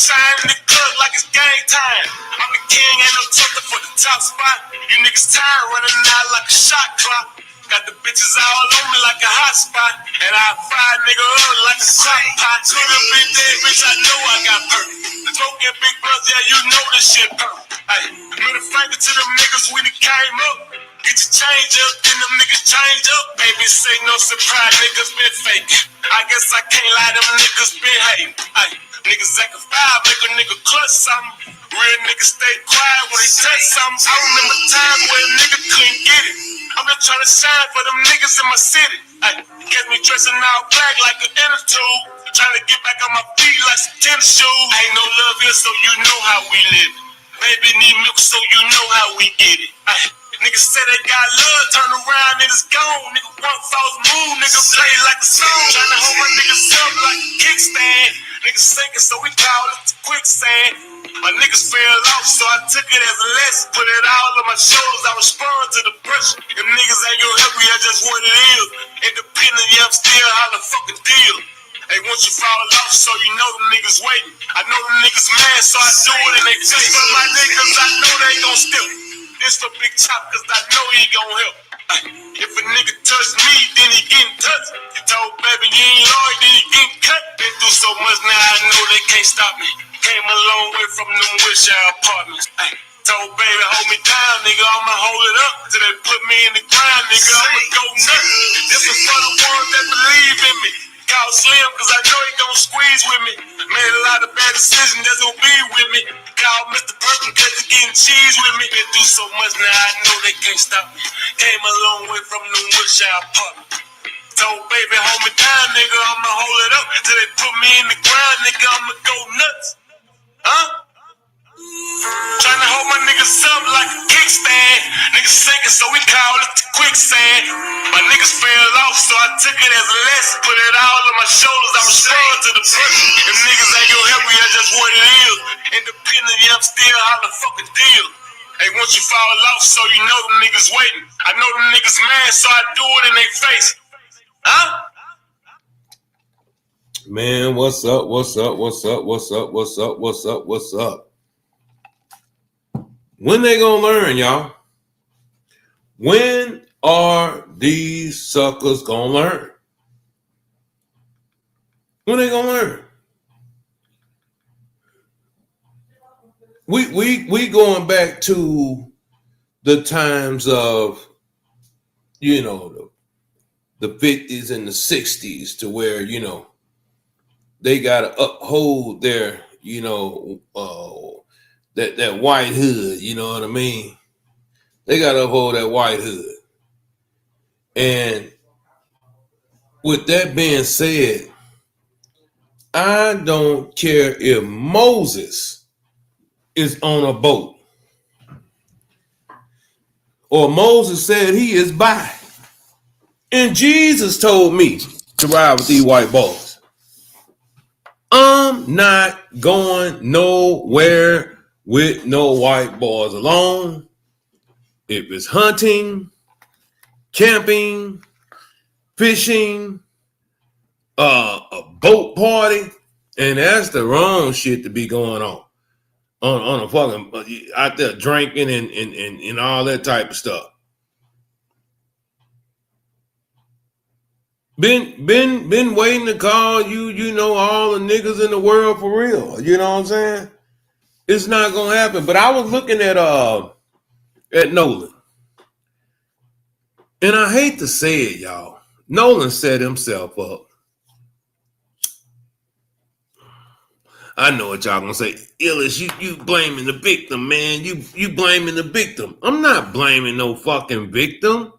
shine in the club like it's game time. I'm the king, ain't no talking for the top spot. You niggas tired running out like a shot clock. Got the bitches all on me like a hot spot. And I fire nigga up like a crock pot. To the big dead bitch, I know I got perk. The broken big brother, yeah, you know this shit perk. Hey, middle finger to them niggas when it came up. Get your change up, then them niggas change up. Baby, say no surprise, niggas been fake. I guess I can't lie, them niggas been hating. Ay, niggas actin' foul, make a nigga clutch something. Real niggas stay quiet when they touch something. I remember times where a nigga couldn't get it. I'm just trying to shine for them niggas in my city. Ay, catch me dressing all black like an inner tube. Trying to get back on my feet like some tennis shoes. Ain't no love here, so you know how we live. Baby need milk, so you know how we get it. Ay, niggas say they got love, turn around and it's gone. Nigga want false move, nigga play like a song. Tryna hold my niggas up like a kickstand. Niggas sinking, so we call it the quicksand. My niggas fell off, so I took it as a lesson. Put it all on my shoulders, I respond to the pressure. If niggas ain't gonna help me, that's just what it is. Independent, yeah, I'm still how the fucking deal. Hey, once you fall off, so you know them niggas waiting. I know them niggas mad, so I do it in they face. For my niggas, I know they gon' step. This for Big Chop, cause I know he gon' help. If a nigga touch me, then he getting touched. You told baby you ain't loyal, then he getting cut. Been through so much now, I know they can't stop me. Came a long way from them Wilshire apartments. Told baby hold me down, nigga, I'ma hold it up. Till they put me in the ground, nigga, I'ma go nuts. This is for the ones that believe in me. Call Slim, cause I know he gon' squeeze with me. Made a lot of bad decisions, that's gon' be with me. Call Mr. Perkins, cause he getting cheese with me. Been through so much now, I know they can't stop me. Came a long way from them Wilshire apartments. Told baby hold me down, nigga, I'ma hold it up. Till they put me in the ground, nigga, I'ma go nuts. Huh? Tryna hold my niggas up like a kickstand. Niggas sinking, so we call it the quicksand. My niggas fell off, so I took it as a lesson. Put it all on my shoulders, I respond to the pressure. If niggas ain't gonna help me, that's just what it is. Independent, yeah, I'm still how the fucking deal. Hey, once you fall off, so you know them niggas waiting. I know them niggas mad, so I do it in their face. Huh? Man, what's up? What's up? What's up? What's up? What's up? What's up? What's up? When they gonna learn, y'all? When are these suckers gonna learn? When they gonna learn? We going back to the times of, you know, the 50s and the 60s, to where, you know, they gotta uphold their, you know, that white hood, you know what I mean? They gotta uphold that white hood. And with that being said, I don't care if Moses is on a boat or Moses said he is by, and Jesus told me to ride with these white boys. I'm not going nowhere with no white boys alone. If it's hunting, camping, fishing, a boat party, and that's the wrong shit to be going on a fucking out there drinking and all that type of stuff. Been waiting to call you, you know, all the niggas in the world for real. You know what I'm saying? It's not gonna happen. But I was looking at Nolan, and I hate to say it, y'all. Nolan set himself up. I know what y'all gonna say. Illis, you blaming the victim, man. You blaming the victim. I'm not blaming no fucking victim.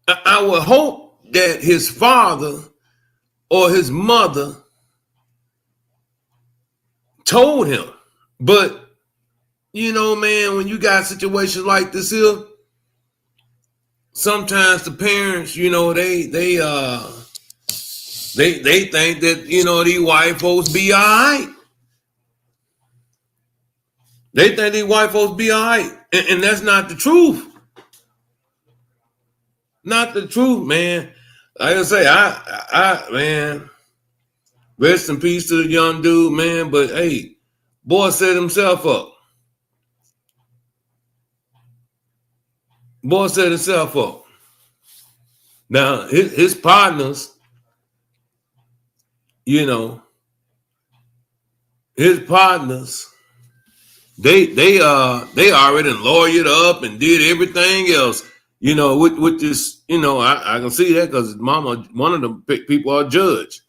I would hope that his father or his mother told him. But, you know, man, when you got situations like this here, sometimes the parents, you know, they think that, you know, these white folks be all right. They think these white folks be all right. And that's not the truth. Not the truth, man. Like I say, man, rest in peace to the young dude, man. But hey, boy set himself up. Boy set himself up. Now his partners, you know, his partners, they already lawyered up and did everything else. You know, with this, you know, I can see that because mama, one of the people are judge.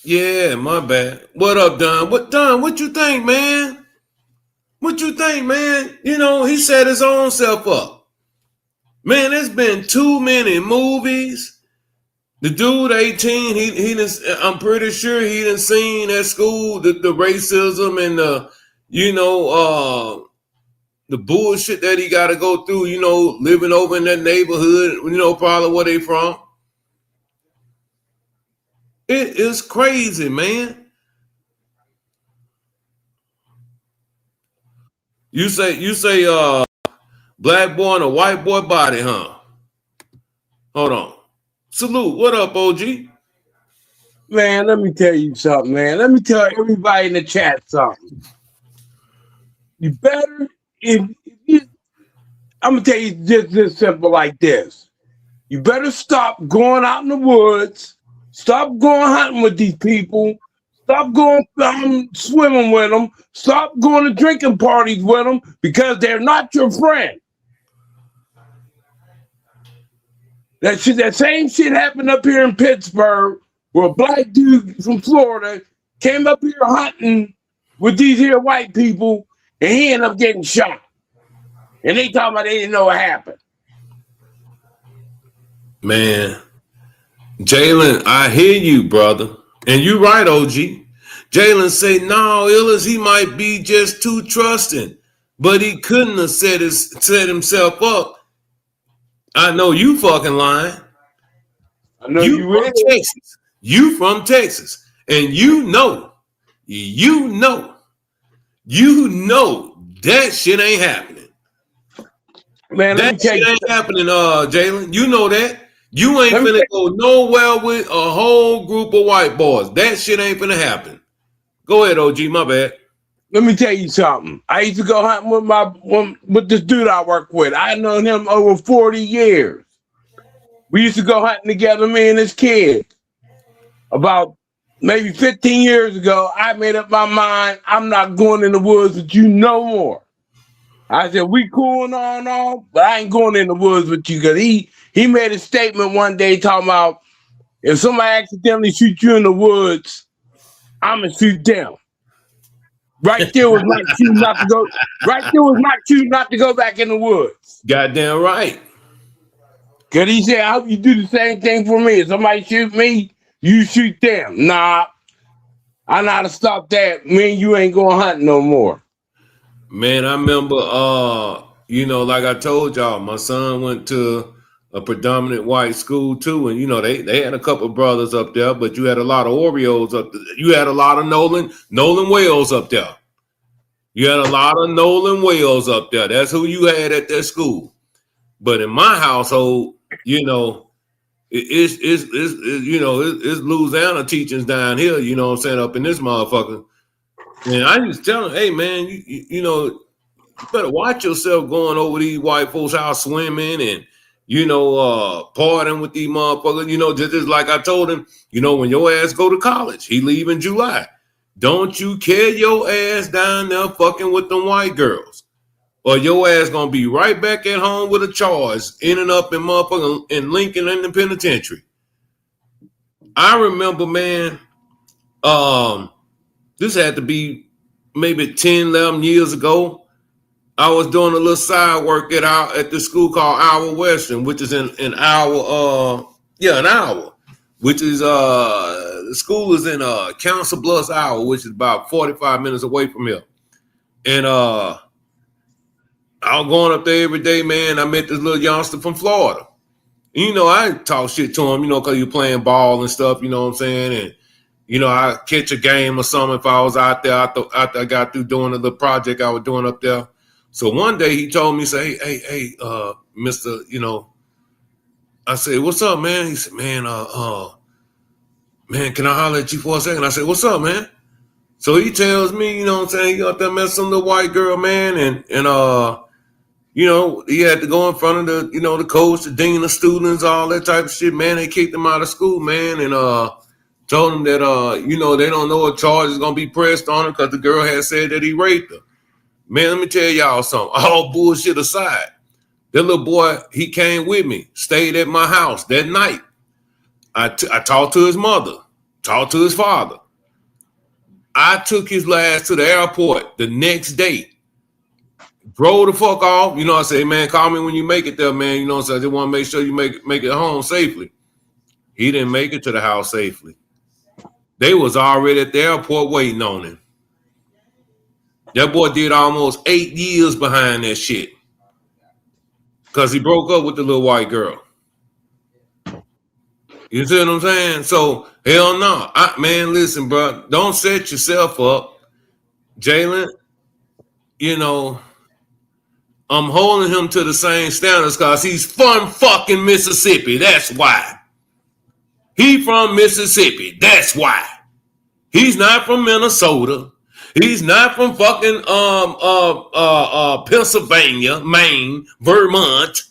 Yeah, my bad. What up, Don? Don? What you think, man? What you think, man? You know, he set his own self up. Man, there's been too many movies. The dude 18, he done, I'm pretty sure he done seen at school the racism and you know, the bullshit that he got to go through, you know, living over in that neighborhood, you know, probably where they from. It is crazy, man. You say black boy and a white boy body, huh? Hold on. Salute. What up, OG? Man, let me tell you something, man. Let me tell everybody in the chat something. You better, if you, I'm gonna tell you just this simple like this. You better stop going out in the woods. Stop going hunting with these people. Stop going swimming with them. Stop going to drinking parties with them because they're not your friend. That same shit happened up here in Pittsburgh, where a black dude from Florida came up here hunting with these here white people, and he ended up getting shot. And they talking about they didn't know what happened. Man, Jalen, I hear you, brother. And you right, OG. Jalen say, no, Illis, he might be just too trusting. But he couldn't have set himself up. I know you fucking lying. I know You you from will. Texas. You from Texas. And you know that shit ain't happening. Man, let That me tell shit you. ain't happening, Jalen. You know that. You ain't Let me finna tell, go nowhere with a whole group of white boys. That shit ain't finna happen. Go ahead, OG. My bad. let me tell you something. I used to go hunting with this dude I work with. I known him over 40 years. We used to go hunting together, me and his kid. About maybe 15 years ago, I made up my mind I'm not going in the woods with you no more. I said, we cool and all, but I ain't going in the woods with you because he made a statement one day talking about if somebody accidentally shoot you in the woods, I'm gonna shoot them. Right there was my cue not to go. Right there was my cue not to go back in the woods. Goddamn right. Cause he said, I hope you do the same thing for me. If somebody shoot me, you shoot them. Nah, I know how to stop that. Me and you ain't going hunting no more. Man, I remember you know, like I told y'all, my son went to a predominant white school too, and you know, they had a couple of brothers up there, but you had a lot of Oreos up there. You had a lot of Nolan Wales up there. You had a lot of Nolan Wales up there. That's who you had at that school. But in my household, you know, it's you know, it's Louisiana teachings down here, you know what I'm saying, up in this motherfucker. And I just tell him, hey man, you know, you better watch yourself going over these white folks' house swimming and you know, partying with these motherfuckers. You know, just like I told him, you know, when your ass go to college, he leave in July. Don't you carry your ass down there fucking with them white girls. Or your ass gonna be right back at home with a charge, ending up in motherfucking in Lincoln in the penitentiary. I remember, man, um, this had to be maybe 10, 11 years ago. I was doing a little side work at the school called Iowa Western, which is in Iowa, an hour, which is the school is in Council Bluffs, Iowa, which is about 45 minutes away from here. And I was going up there every day, man. I met this little youngster from Florida. You know, I talk shit to him, you know, because you're playing ball and stuff, you know what I'm saying? And, you know, I catch a game or something if I was out there after I got through doing the project I was doing up there. So one day he told me, say, hey, Mr., you know, I said, what's up, man? He said, man, can I holler at you for a second? I said, what's up, man? So he tells me, you know what I'm saying, he out there met some little white girl, man, and you know, he had to go in front of the, you know, the coach, the dean of students, all that type of shit, man. They kicked him out of school, man, and told him that you know, they don't know what charge is gonna be pressed on him because the girl had said that he raped her. Man, let me tell y'all something. All bullshit aside, that little boy, he came with me, stayed at my house that night. I talked to his mother, talked to his father. I took his last to the airport the next day. Drove the fuck off. You know, I say, man, call me when you make it there, man. You know, so I just want to make sure you make it home safely. He didn't make it to the house safely. They was already at the airport waiting on him. That boy did almost 8 years behind that shit. Because he broke up with the little white girl. You see what I'm saying? So, hell no. Man, listen, bro. Don't set yourself up. Jalen, you know, I'm holding him to the same standards because he's from fucking Mississippi. That's why. He from Mississippi. That's why. He's not from Minnesota. He's not from fucking Pennsylvania, Maine, Vermont.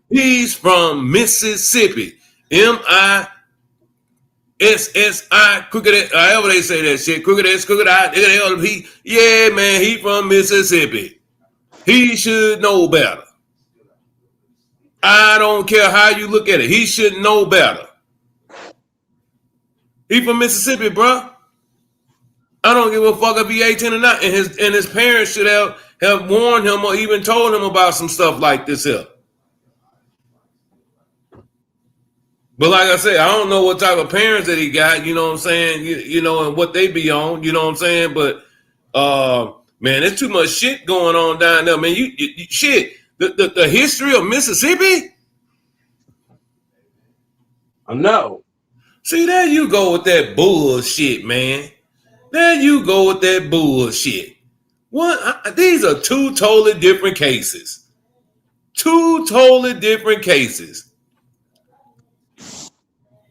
He's from Mississippi. MISSI, crooked, however they say that shit. Crooked S, crooked I, he, yeah, man, he from Mississippi. He should know better. I don't care how you look at it. He should know better. He from Mississippi, bro. I don't give a fuck if he 18 or not. And his parents should have warned him or even told him about some stuff like this here. But like I said, I don't know what type of parents that he got, you know what I'm saying, you know, and what they be on, you know what I'm saying? But, man, there's too much shit going on down there, man. You shit, the history of Mississippi? I know. See, there you go with that bullshit, man. There you go with that bullshit. What? These are two totally different cases. Two totally different cases.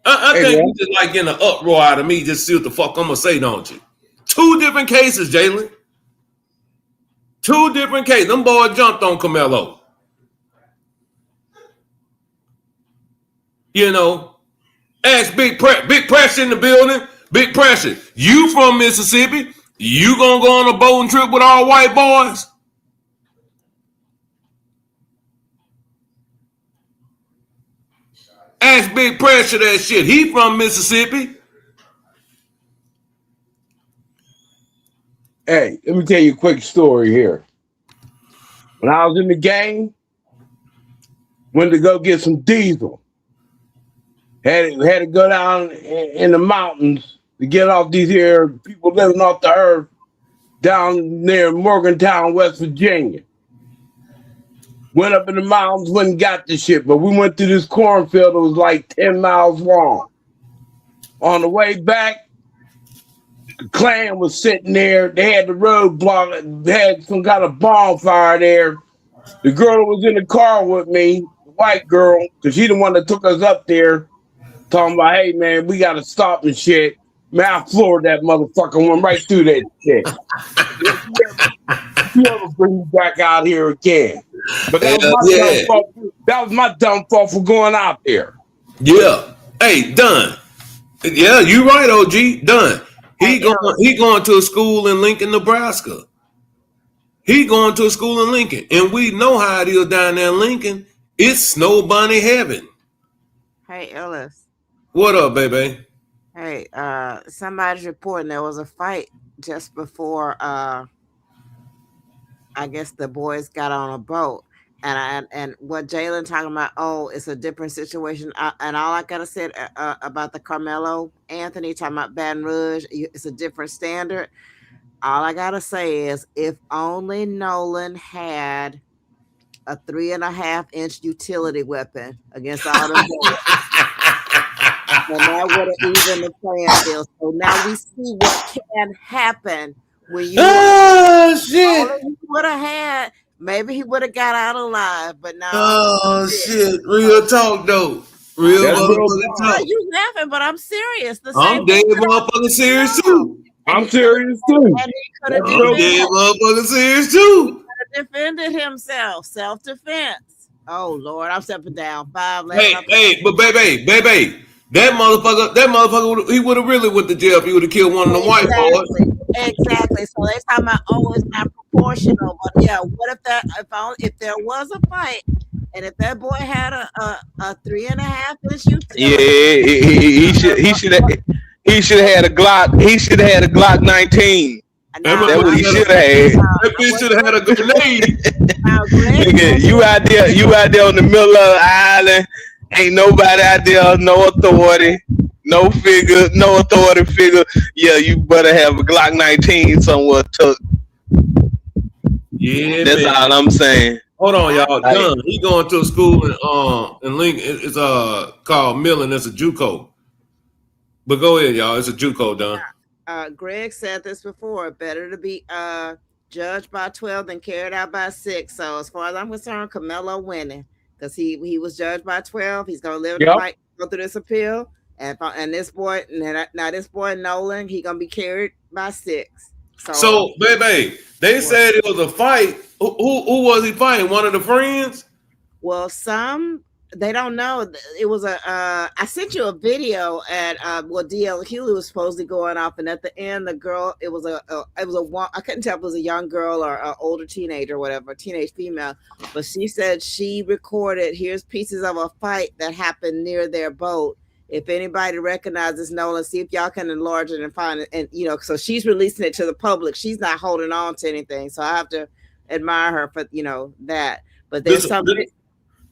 I think you just like getting an uproar out of me just to see what the fuck I'm going to say, don't you? Two different cases, Jalen. Two different cases. Them boys jumped on Carmelo. You know, ask Big Pressure in the building. Big Pressure. You from Mississippi? You going to go on a boating trip with all white boys? Ask Big Pressure that shit. He from Mississippi. Hey, let me tell you a quick story here. When I was in the game, went to go get some diesel. Had to go down in the mountains to get off these here people living off the earth down near Morgantown, West Virginia. Went up in the mountains, went and got the shit, but we went through this cornfield that was like 10 miles long. On the way back, the clan was sitting there. They had the road blocked. They had some kind of bonfire there. The girl that was in the car with me, the white girl, because she the one that took us up there, talking about, hey, man, we got to stop and shit. Man, I floored that motherfucker, went right through that shit. You ever bring me back out here again. But that was my dumb fault for going out there. Yeah. Hey, done. Yeah, you right, OG. Done. He going to a school in Lincoln, Nebraska. He going to a school in Lincoln. And we know how it is down there in Lincoln. It's snow bunny heaven. Hey, Ellis. What up, baby? Hey, somebody's reporting there was a fight just before I guess the boys got on a boat. And what Jalen talking about, oh, it's a different situation. And all I gotta say about the Carmelo Anthony talking about Baton Rouge, it's a different standard. All I gotta say is, if only Nolan had a 3.5-inch utility weapon against all them boys, and that would have evened the playing field. So now we see what can happen when you Oh shit! all he would have had. Maybe he would have got out alive, but now Oh shit! Real talk though. Real That's real motherfucking talk. Why talk. you laughing? But I'm serious. The I'm same thing dead could happen motherfucking to serious Camaro. too. And I'm he serious too. and he could have That's I'm real defended, dead talk. motherfucking serious too. defended himself. Self-defense. Oh Lord, I'm stepping down. 5'11". Hey, hey, but baby, that motherfucker, he would have really went to jail if he would have killed one of them white boys. Exactly. So they talking about, oh, it's not proportional. But yeah, what if if there was a fight, and if that boy had a 3.5-inch Yeah, utility, he should have had a Glock. He should have had a Glock 19. now That's what he That should have had. bitch should have had a grenade. Greg Nigga, you out there on the middle of the island. Ain't nobody out there, no authority, no authority figure. Yeah, you better have a Glock 19 somewhere tucked. Yeah, That's man. all I'm saying. Hold on, y'all. Like, John, he going to a school in Lincoln. It's called Millen. It's a JUCO. But go ahead, y'all. It's a JUCO, Don. Greg said this before. Better to be judged by 12 than carried out by 6. So as far as I'm concerned, Camelo winning, because he was judged by 12. He's gonna live the Yep. fight, go through this appeal, and this boy now this boy Nolan, he gonna be carried by 6. So, baby, they said it was a fight. Who was he fighting? One of the friends? Well, they don't know. It was I sent you a video at DL Hughley was supposedly going off, and at the end, the girl, it was a I couldn't tell if it was a young girl or an older teenager or whatever, teenage female, but she said she recorded, here's pieces of a fight that happened near their boat. If anybody recognizes Nolan, see if y'all can enlarge it and find it. And so she's releasing it to the public. She's not holding on to anything. So I have to admire her for that. But there's something.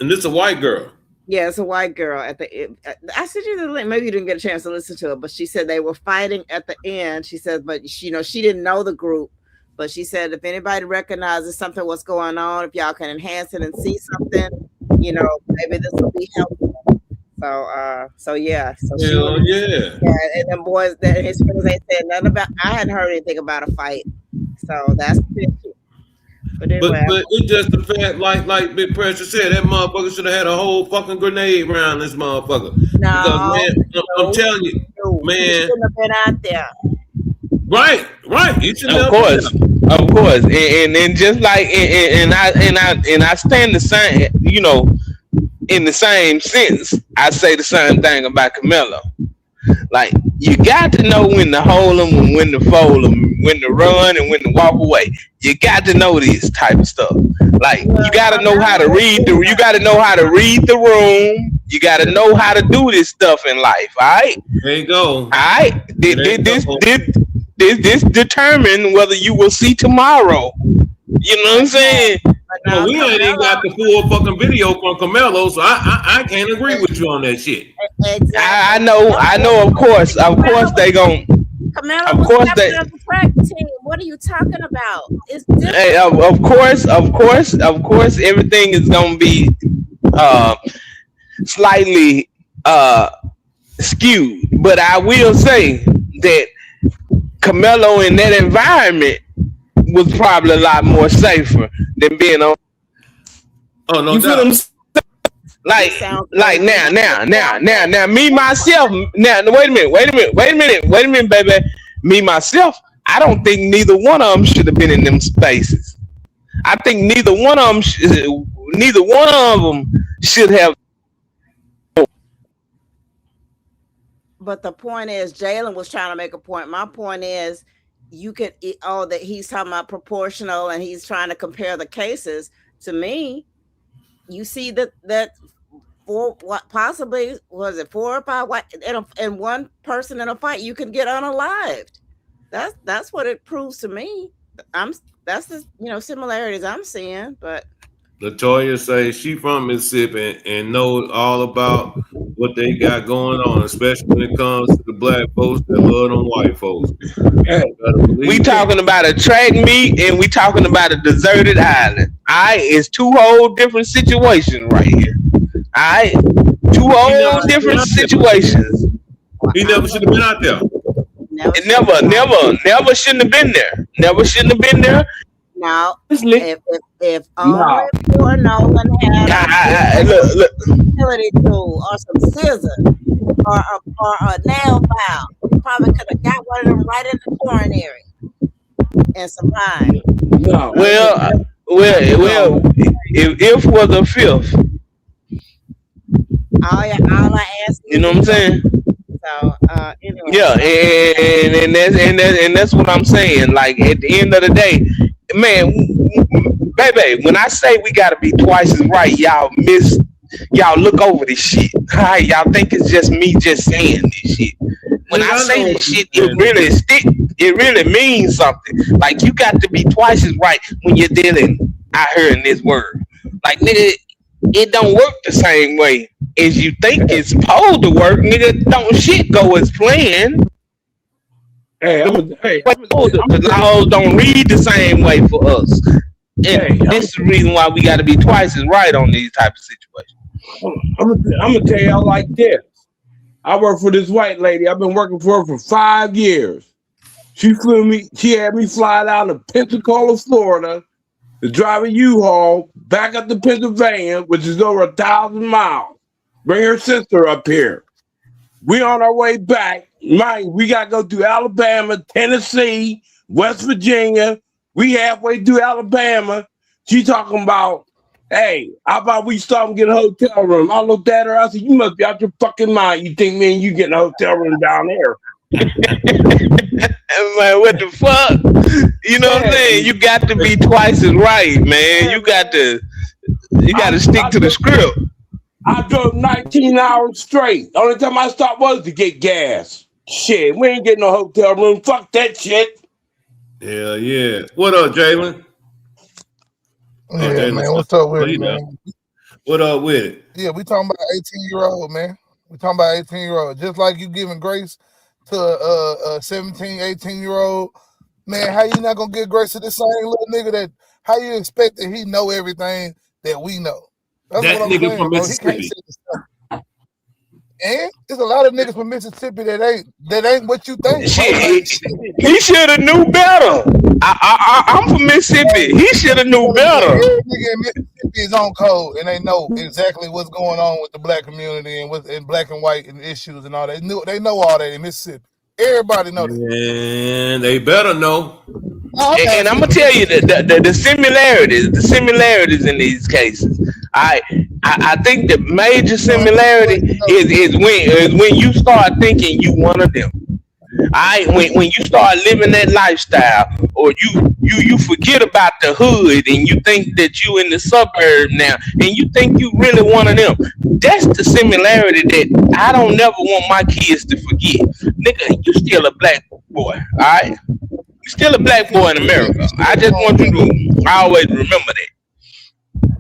And this is a white girl. Yeah, it's a white girl. I sent you the link. Maybe you didn't get a chance to listen to it, but she said they were fighting at the end. She said, but she didn't know the group, but she said if anybody recognizes something, what's going on, if y'all can enhance it and see something, maybe this will be helpful. So yeah. So yeah. And then boys, that his friends ain't said nothing about. I hadn't heard anything about a fight. So that's it. But it's just the fact, like Big Precious said, that motherfucker should have had a whole fucking grenade around this motherfucker. No, because, man, I'm telling you, man, he shouldn't have been out there. Right. You should of course, and then just like and I stand the same, in the same sense. I say the same thing about Camelo. Like, you got to know when to hold them and when to fold them, when to run and when to walk away. You got to know this type of stuff. Like, you got to know how to read you got to know how to read the room. You got to know how to do this stuff in life. All right. There you go. All right. This determine whether you will see tomorrow. You know what I'm saying? Well, we ain't even got the full fucking video from Camelo, so I can't agree with you on that shit. Exactly. I know. Of course, they gon'. Camelo Of course they. The track team. What are you talking about? It's different. Hey, of course, everything is gonna be slightly skewed, but I will say that Camelo in that environment was probably a lot more safer than being on. Oh no, you feel them? Like now, me myself. Now, wait a minute, baby. Me myself, I don't think neither one of them should have been in them spaces. I think neither one of them should have. But the point is, Jalen was trying to make a point. My point is, you could that he's talking about proportional and he's trying to compare the cases. To me, you see that possibly was it 4 or 5 white and one person in a fight, you can get unalived. That's what it proves to me. That's the similarities I'm seeing. But Latoya say she from Mississippi and knows all about what they got going on, especially when it comes to the black folks that love them white folks. Hey, We talking about a track meet and we talking about a deserted island. Alright, it's two whole different situations right here. Alright, two whole different situations. He never should have been out there. It never shouldn't have been there. Never shouldn't have been there. Now, Honestly. if only poor Nolan had Look. a utility tool or some scissors or a nail file, he probably could have got one of them right in the coronary and survived. no. Well, if was a fifth. All I ask You know what I'm saying? So anyway. Yeah, and that's what I'm saying. Like at the end of the day, man, baby, when I say we gotta be twice as right, y'all look over this shit. Alright, y'all think it's just me just saying this shit. When I say this shit, it really means something. Like you got to be twice as right when you're dealing out here in this world. Like nigga, it don't work the same way as you think it's supposed to work, nigga. Don't shit go as planned. The laws don't read the same way for us. And this is the reason why we got to be twice as right on these type of situations. I'm gonna tell y'all like this. I work for this white lady. I've been working for her for 5 years. She had me fly down to Pensacola, Florida, to drive a U-Haul back up to Pennsylvania, which is over 1,000 miles. Bring her sister up here. We on our way back. Mind, we gotta go through Alabama, Tennessee, West Virginia. We halfway through Alabama. She talking about, hey, how about we stop and get a hotel room? I looked at her. I said, you must be out your fucking mind. You think me and you getting a hotel room down there? I'm like, what the fuck? You know what I'm saying? You got to be twice as right, man. You got to stick to the script. I drove 19 hours straight. The only time I stopped was to get gas. Shit, we ain't getting no hotel room. Fuck that shit. Hell yeah. What up, Jalen? Yeah, man. What's up with it, man? What up with it? Yeah, we talking about 18-year-old, man. We talking about 18-year-old. Just like you giving grace to a 17, 18-year-old, man, how you not gonna give grace to this same little nigga that, how you expect that he know everything that we know? That's that what I'm nigga saying, from bro. Mississippi. And there's a lot of niggas from Mississippi that ain't what you think. Shit, he should have knew better. I'm from Mississippi. He should have knew better. Every nigga in Mississippi is on code, and they know exactly what's going on with the black community and with in black and white and issues and all that. They know all that in Mississippi. Everybody know that. And they better know. And I'm gonna tell you the similarities in these cases. I think the major similarity is when you start thinking you one of them. When you start living that lifestyle, or you forget about the hood and you think that you in the suburb now, and you think you really one of them. That's the similarity that I don't never want my kids to forget. Nigga, you still a black boy, all right? You still a black boy in America. I just want you to always remember that.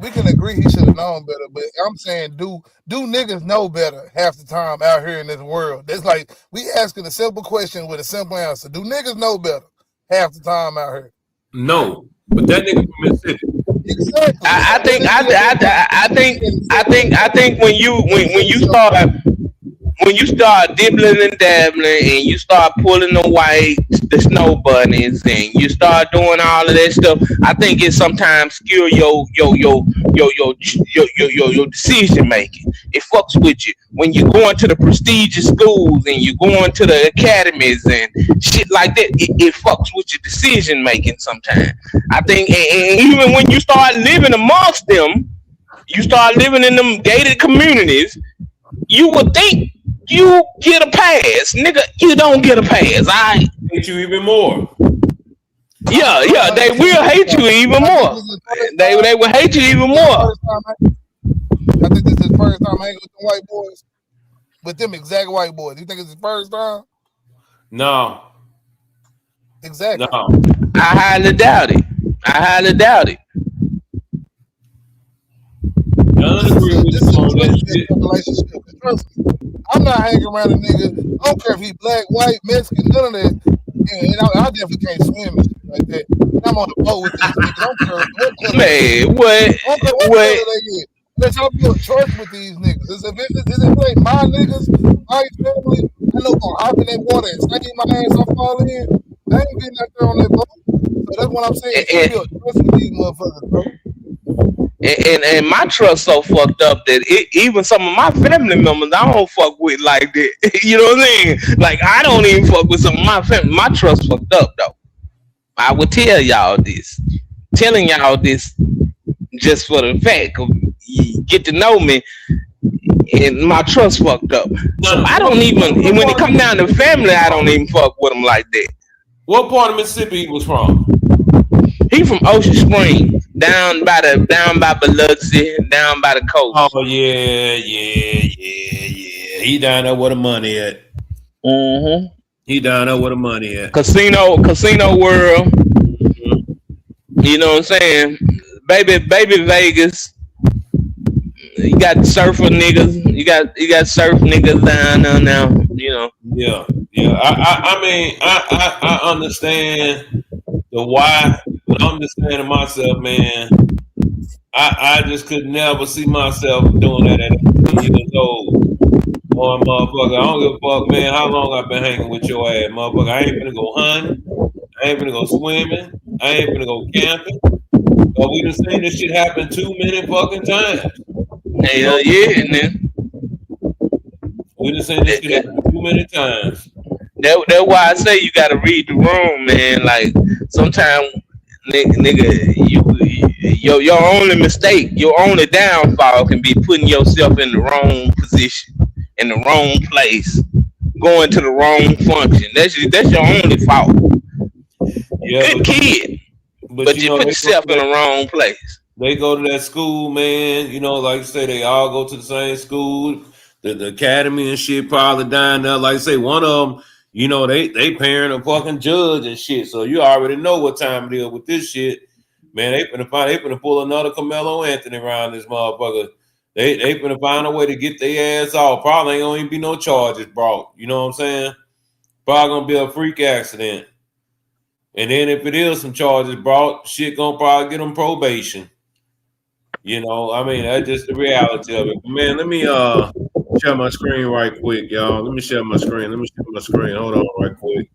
We can agree he should have known better, but I'm saying, do niggas know better half the time out here in this world? It's like we asking a simple question with a simple answer. Do niggas know better half the time out here? No, but that nigga from Mississippi. Exactly. I think when you start dibbling and dabbling and you start pulling the snow bunnies and you start doing all of that stuff, I think it sometimes skew your decision making. It fucks with you when you going to the prestigious schools and you going to the academies and shit like that. It fucks with your decision making sometimes. I think, and even when you start living amongst them, you start living in them gated communities, you would think you get a pass. Nigga, you don't get a pass. I hate you even more. Yeah, they will hate you even more. They will hate you even more. I think this is his first time hanging with the white boys. With them exact white boys. You think it's his first time? No. Exactly. No. I highly doubt it. None agree with you on that shit. Relationship. trust me. I'm not hanging around a nigga. I don't care if he black, white, Mexican, none of that. And I definitely can't swim and shit like that. And I'm on the boat with these niggas. I don't care what color they is. Man, what? I don't care what color they is. Let's y'all build trust with these niggas. If it ain't my niggas, my family, I know gonna hop in that water and save my ass I fall in. I ain't getting out there on that boat. So that's what I'm saying. You build trust with these motherfuckers, bro. And my trust so fucked up that even some of my family members I don't fuck with like that. You know what I'm saying? Like I don't even fuck with some of my family. My trust fucked up though. I would tell y'all this. Telling y'all this just for the fact of you get to know me and my trust fucked up. So I don't even when it come down to family, I don't even fuck with them like that. What part of Mississippi he was from? He from Ocean Springs, down by Biloxi, down by the coast. Oh yeah. He down there where the money at. Mm-hmm. He down there where the money at. Casino world. Mm-hmm. You know what I'm saying? Baby Vegas. You got surfer niggas. You got surf niggas down there now. You know. Yeah. I mean, I understand the why, but I'm just saying to myself, man, I just could never see myself doing that at 18 years old. Boy, motherfucker, I don't give a fuck, man, how long I've been hanging with your ass, motherfucker. I ain't gonna go hunting. I ain't gonna go swimming. I ain't gonna go camping. But we done seen this shit happen too many fucking times. Hell yeah, man. We done seen this shit happen too many times. That's why I say you gotta read the room, man. Like sometimes, nigga, your only mistake, your only downfall can be putting yourself in the wrong position, in the wrong place, going to the wrong function. That's your only fault. Yeah, Good kid, but you put yourself in the wrong place. They go to that school, man. You know, like you say, they all go to the same school, the academy and shit. Probably down there. Like I say, one of them, you know, they parent a fucking judge and shit. So you already know what time it is with this shit, man. They finna pull another Carmelo Anthony around this motherfucker. They finna find a way to get their ass off. Probably ain't gonna even be no charges brought. You know what I'm saying? Probably gonna be a freak accident. And then if it is some charges brought, shit gonna probably get them probation. You know, I mean, that's just the reality of it. Man, let me share my screen right quick, y'all. Let me share my screen. Hold on right quick.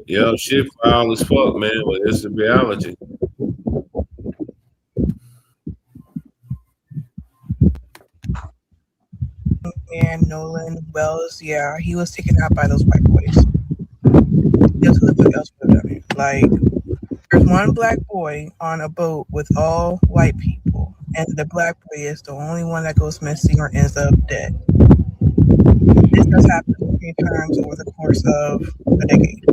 Yeah, shit foul as fuck, man, but it's the reality. And Nolan Wells, yeah, he was taken out by those white boys. Guess who the fuck else would have done it? Like, there's one black boy on a boat with all white people, and the black boy is the only one that goes missing or ends up dead. This has happened 3 times over the course of a decade.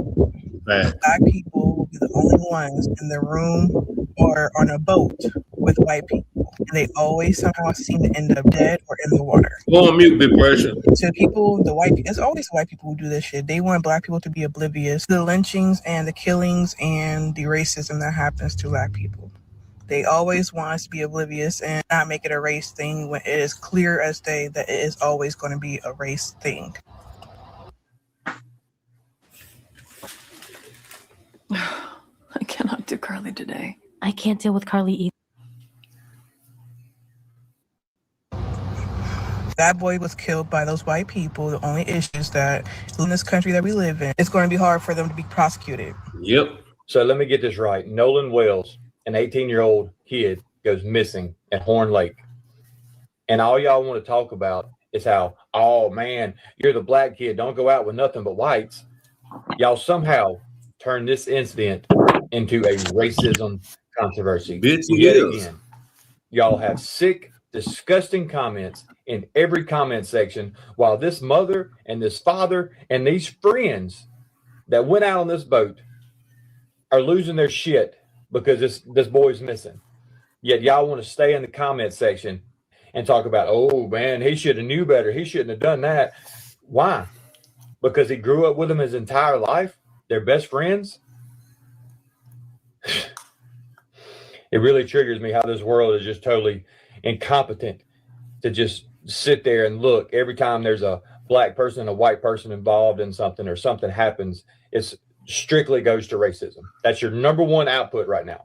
Black people will be the only ones in the room or on a boat with white people, and they always somehow seem to end up dead or in the water. Go on mute, Big Pressure. So it's always white people who do this shit. They want black people to be oblivious to the lynchings and the killings and the racism that happens to black people. They always want us to be oblivious and not make it a race thing when it is clear as day that it is always going to be a race thing. I cannot do Carly today. I can't deal with Carly either. That boy was killed by those white people. The only issue is that in this country that we live in, it's going to be hard for them to be prosecuted. Yep. So let me get this right. Nolan Wells, an 18-year-old kid, goes missing at Horn Lake. And all y'all want to talk about is how, oh, man, you're the black kid. Don't go out with nothing but whites. Y'all somehow turn this incident into a racism controversy. Bitch, Yet yes. again, y'all have sick, disgusting comments in every comment section, while this mother and this father and these friends that went out on this boat are losing their shit because this boy's missing. Yet y'all want to stay in the comment section and talk about, oh man, he should have knew better. He shouldn't have done that. Why? Because he grew up with him his entire life. They're best friends. It really triggers me how this world is just totally incompetent to just sit there and look every time there's a black person and a white person involved in something or something happens, it's strictly goes to racism. That's your number one output right now.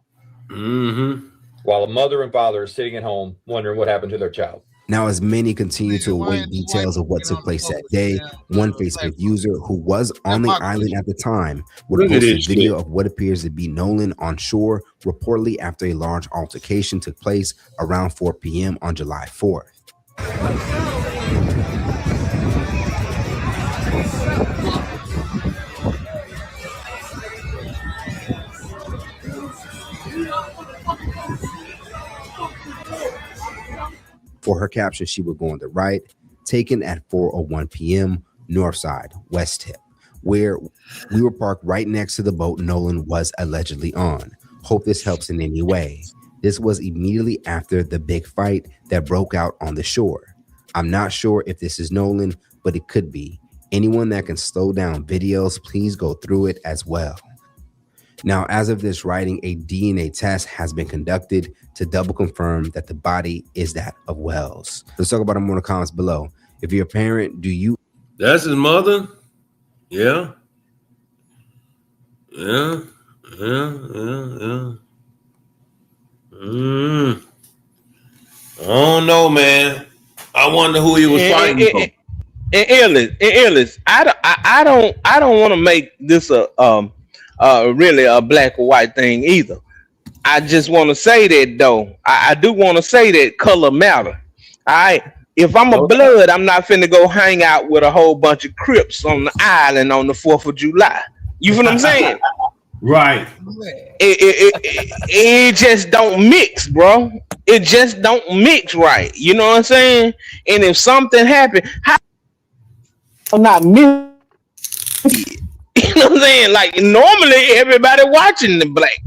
Mm-hmm. While a mother and father are sitting at home wondering what happened to their child. Now, as many continue to Nigga, why await ain't these white details of people what get took on the place boat that with the day, damn one black Facebook people? user who was on the my island question. at the time would Look at post a this video shit. of what appears to be Nolan on shore, reportedly after a large altercation took place around 4 p.m. on July 4th. For her caption, she would go on the right, taken at 4:01 p.m. north side, west tip, where we were parked right next to the boat Nolan was allegedly on. Hope this helps in any way. This was immediately after the big fight that broke out on the shore. I'm not sure if this is Nolan, but it could be. Anyone that can slow down videos, please go through it as well. Now, as of this writing, a DNA test has been conducted to double confirm that the body is that of Wells. Let's talk about them in the comments below. If you're a parent, do you? That's his mother? Yeah. Yeah. Yeah. I don't know, man. I wonder who he was fighting for. And Ellis, I don't want to make this a really a black or white thing either. I just want to say that though. I do want to say that color matter. All right. If I'm a Okay. blood, I'm not finna go hang out with a whole bunch of Crips on the island on the 4th of July. You feel what I'm saying? Right. It just don't mix, bro. It just don't mix right. You know what I'm saying? And if something happened, how not mix? You know what I'm saying? Like normally everybody watching the black.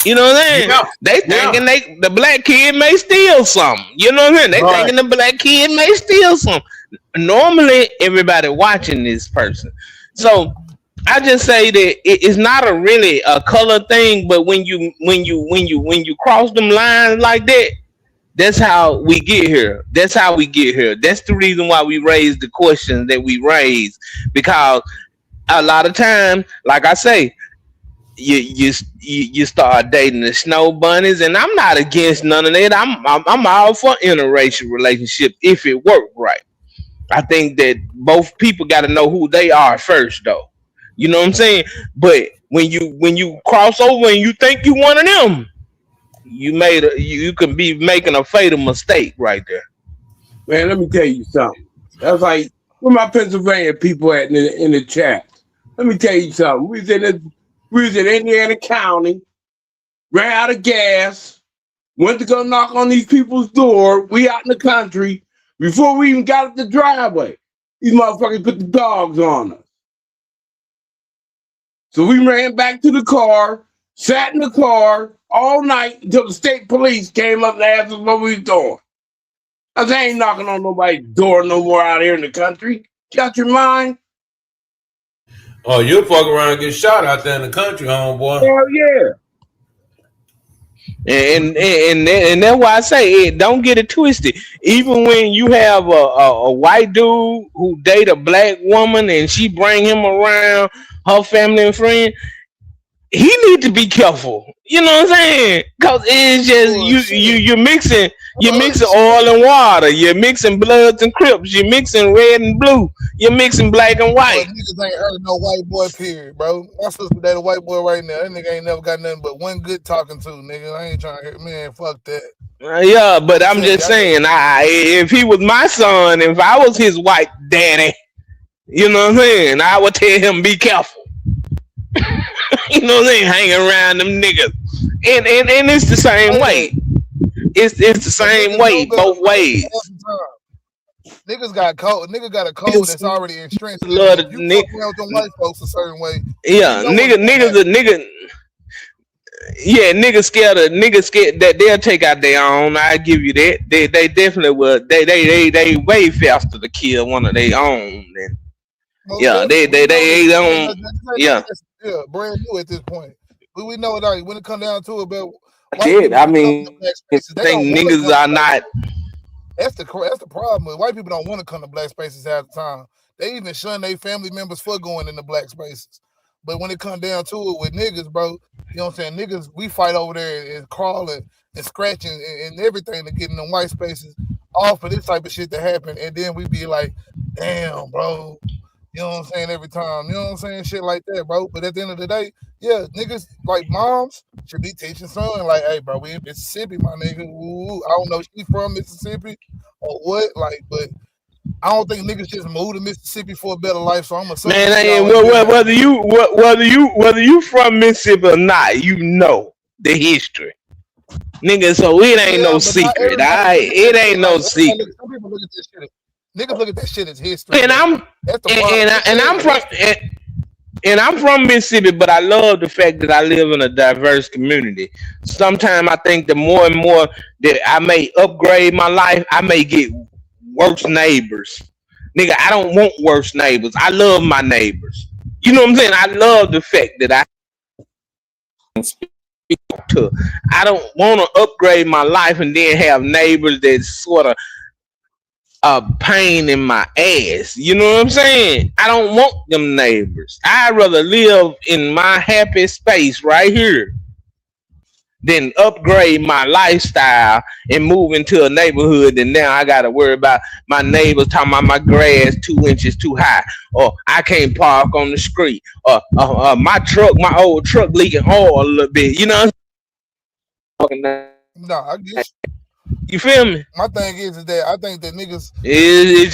You know what I'm saying? Yeah. They thinking the black kid may steal something. You know what I'm saying? They Right. thinking the black kid may steal something. Normally everybody watching this person. So I just say that it's not a really a color thing, but when you cross them lines like that, that's how we get here. That's how we get here. That's the reason why we raise the questions that we raise, because a lot of time, like I say, you start dating the snow bunnies, and I'm not against none of that. I'm all for interracial relationship if it worked right. I think that both people got to know who they are first, though. You know what I'm saying? But when you cross over and you think you one of them, you can be making a fatal mistake right there. Man, let me tell you something. That's like where my Pennsylvania people at in the chat. Let me tell you something. We was in Indiana County, ran out of gas, went to go knock on these people's door. We out in the country. Before we even got up the driveway, these motherfuckers put the dogs on us. So we ran back to the car, sat in the car all night until the state police came up and asked us what we was doing. I said, I ain't knocking on nobody's door no more out here in the country. Got your mind? Oh, you'll fuck around and get shot out there in the country, homeboy. Hell yeah. And that's why I say don't get it twisted. Even when you have a white dude who date a black woman and she bring him around her family and friend, he need to be careful. You know what I'm saying? Cause it's just you're mixing oil and water. You're mixing Bloods and Crips. You're mixing red and blue. You're mixing black and white. Boy, niggas ain't heard no white boy, period, bro. My sister dated a white boy right now. That nigga ain't never got nothing but one good talking to, nigga. I ain't trying to hear, man, fuck that. Yeah, but I'm just saying, if he was my son, if I was his white daddy, you know what I'm saying, I would tell him be careful. You know what I'm saying? Hanging around them niggas. And it's the same way. It's the same way, both ways. Niggas got code. Nigga got a code that's already entrenched. If you fuck around with them white folks a certain way. Yeah, niggas. Yeah, niggas scared that they'll take out their own. I give you that. They definitely will. They way faster to kill one of their own. Yeah, they don't. Yeah, brand new at this point. But we know it. Like, when it come down to it, but I mean, I think niggas are not. That's the problem. White people don't want to come to black spaces half the time. They even shun their family members for going into black spaces. But when it come down to it with niggas, bro, you know what I'm saying? Niggas, we fight over there and crawling and scratching and everything to get in them white spaces, all for this type of shit to happen. And then we be like, damn, bro. You know what I'm saying? Every time. You know what I'm saying? Shit like that, bro. But at the end of the day, yeah, niggas like moms should be teaching son, like, hey, bro, we in Mississippi, my nigga. Ooh, I don't know if she from Mississippi or what, like, but I don't think niggas just move to Mississippi for a better life. So I'm assuming Man, she always been out whether you from Mississippi or not, you know the history, nigga. So it ain't yeah, no but not secret. everybody look at It that shit ain't no like secret. some people look at this shit. Niggas look at that shit as history, And though. I'm That's the problem. and I'm from and I'm from Mississippi, but I love the fact that I live in a diverse community. Sometimes I think the more and more that I may upgrade my life, I may get worse neighbors. Nigga, I don't want worse neighbors. I love my neighbors. You know what I'm saying? I love the fact that I speak to. I don't want to upgrade my life and then have neighbors that sort of a pain in my ass. You know what I'm saying? I don't want them neighbors. I'd rather live in my happy space right here than upgrade my lifestyle and move into a neighborhood and now I gotta worry about my neighbors talking about my grass 2 inches too high, or I can't park on the street, or my old truck leaking oil a little bit. You know what I'm saying? No, I guess. You feel me? My thing is that I think that niggas. It's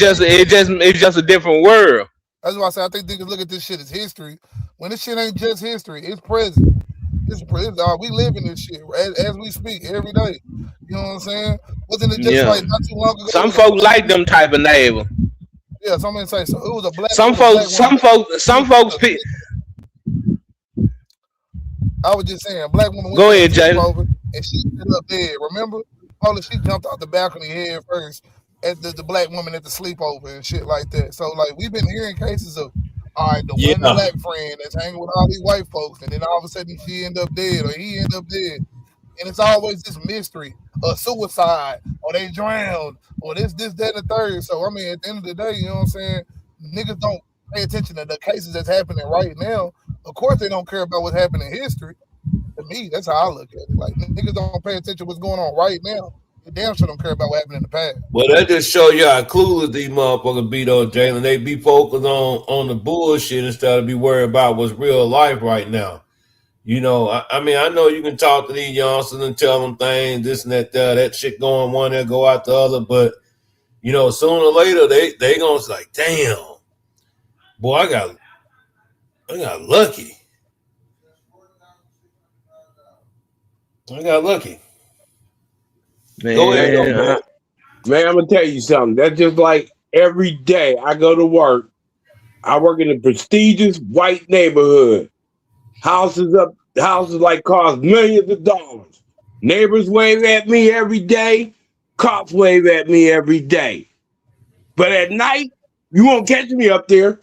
just a different world. That's why I say I think niggas look at this shit as history. When this shit ain't just history, it's present. We live in this shit as we speak every day. You know what I'm saying? Wasn't it just Yeah. like not too long ago? Some folks like them type of neighbor. Yeah, somebody say so. It was a black. Some folks. I was just saying, a black woman went Go to ahead, a Jay. sleepover and she ended up dead. Remember? All she jumped out the balcony head first at the black woman at the sleepover and shit like that. So like we've been hearing cases of all right, the one Yeah. black friend that's hanging with all these white folks, and then all of a sudden she end up dead or he end up dead. And it's always this mystery or suicide or they drowned or this, that, and the third. So I mean, at the end of the day, you know what I'm saying? Niggas don't pay attention to the cases that's happening right now. Of course, they don't care about what's happening in history. To me, that's how I look at it. Like niggas don't pay attention to what's going on right now. They damn sure don't care about what happened in the past. Well, that just show you how clueless these motherfuckers be though, Jalen. They be focused on the bullshit instead of be worried about what's real life right now. You know, I mean, I know you can talk to these youngsters and tell them things, this and that shit going one there, go out the other, but you know, sooner or later they gonna say like, damn, boy, I got lucky. I got lucky. Go ahead, Man, Man, I'm gonna tell you something. That's just like every day I go to work. I work in a prestigious white neighborhood. Houses like cost millions of dollars. Neighbors wave at me every day. Cops wave at me every day. But at night, you won't catch me up there.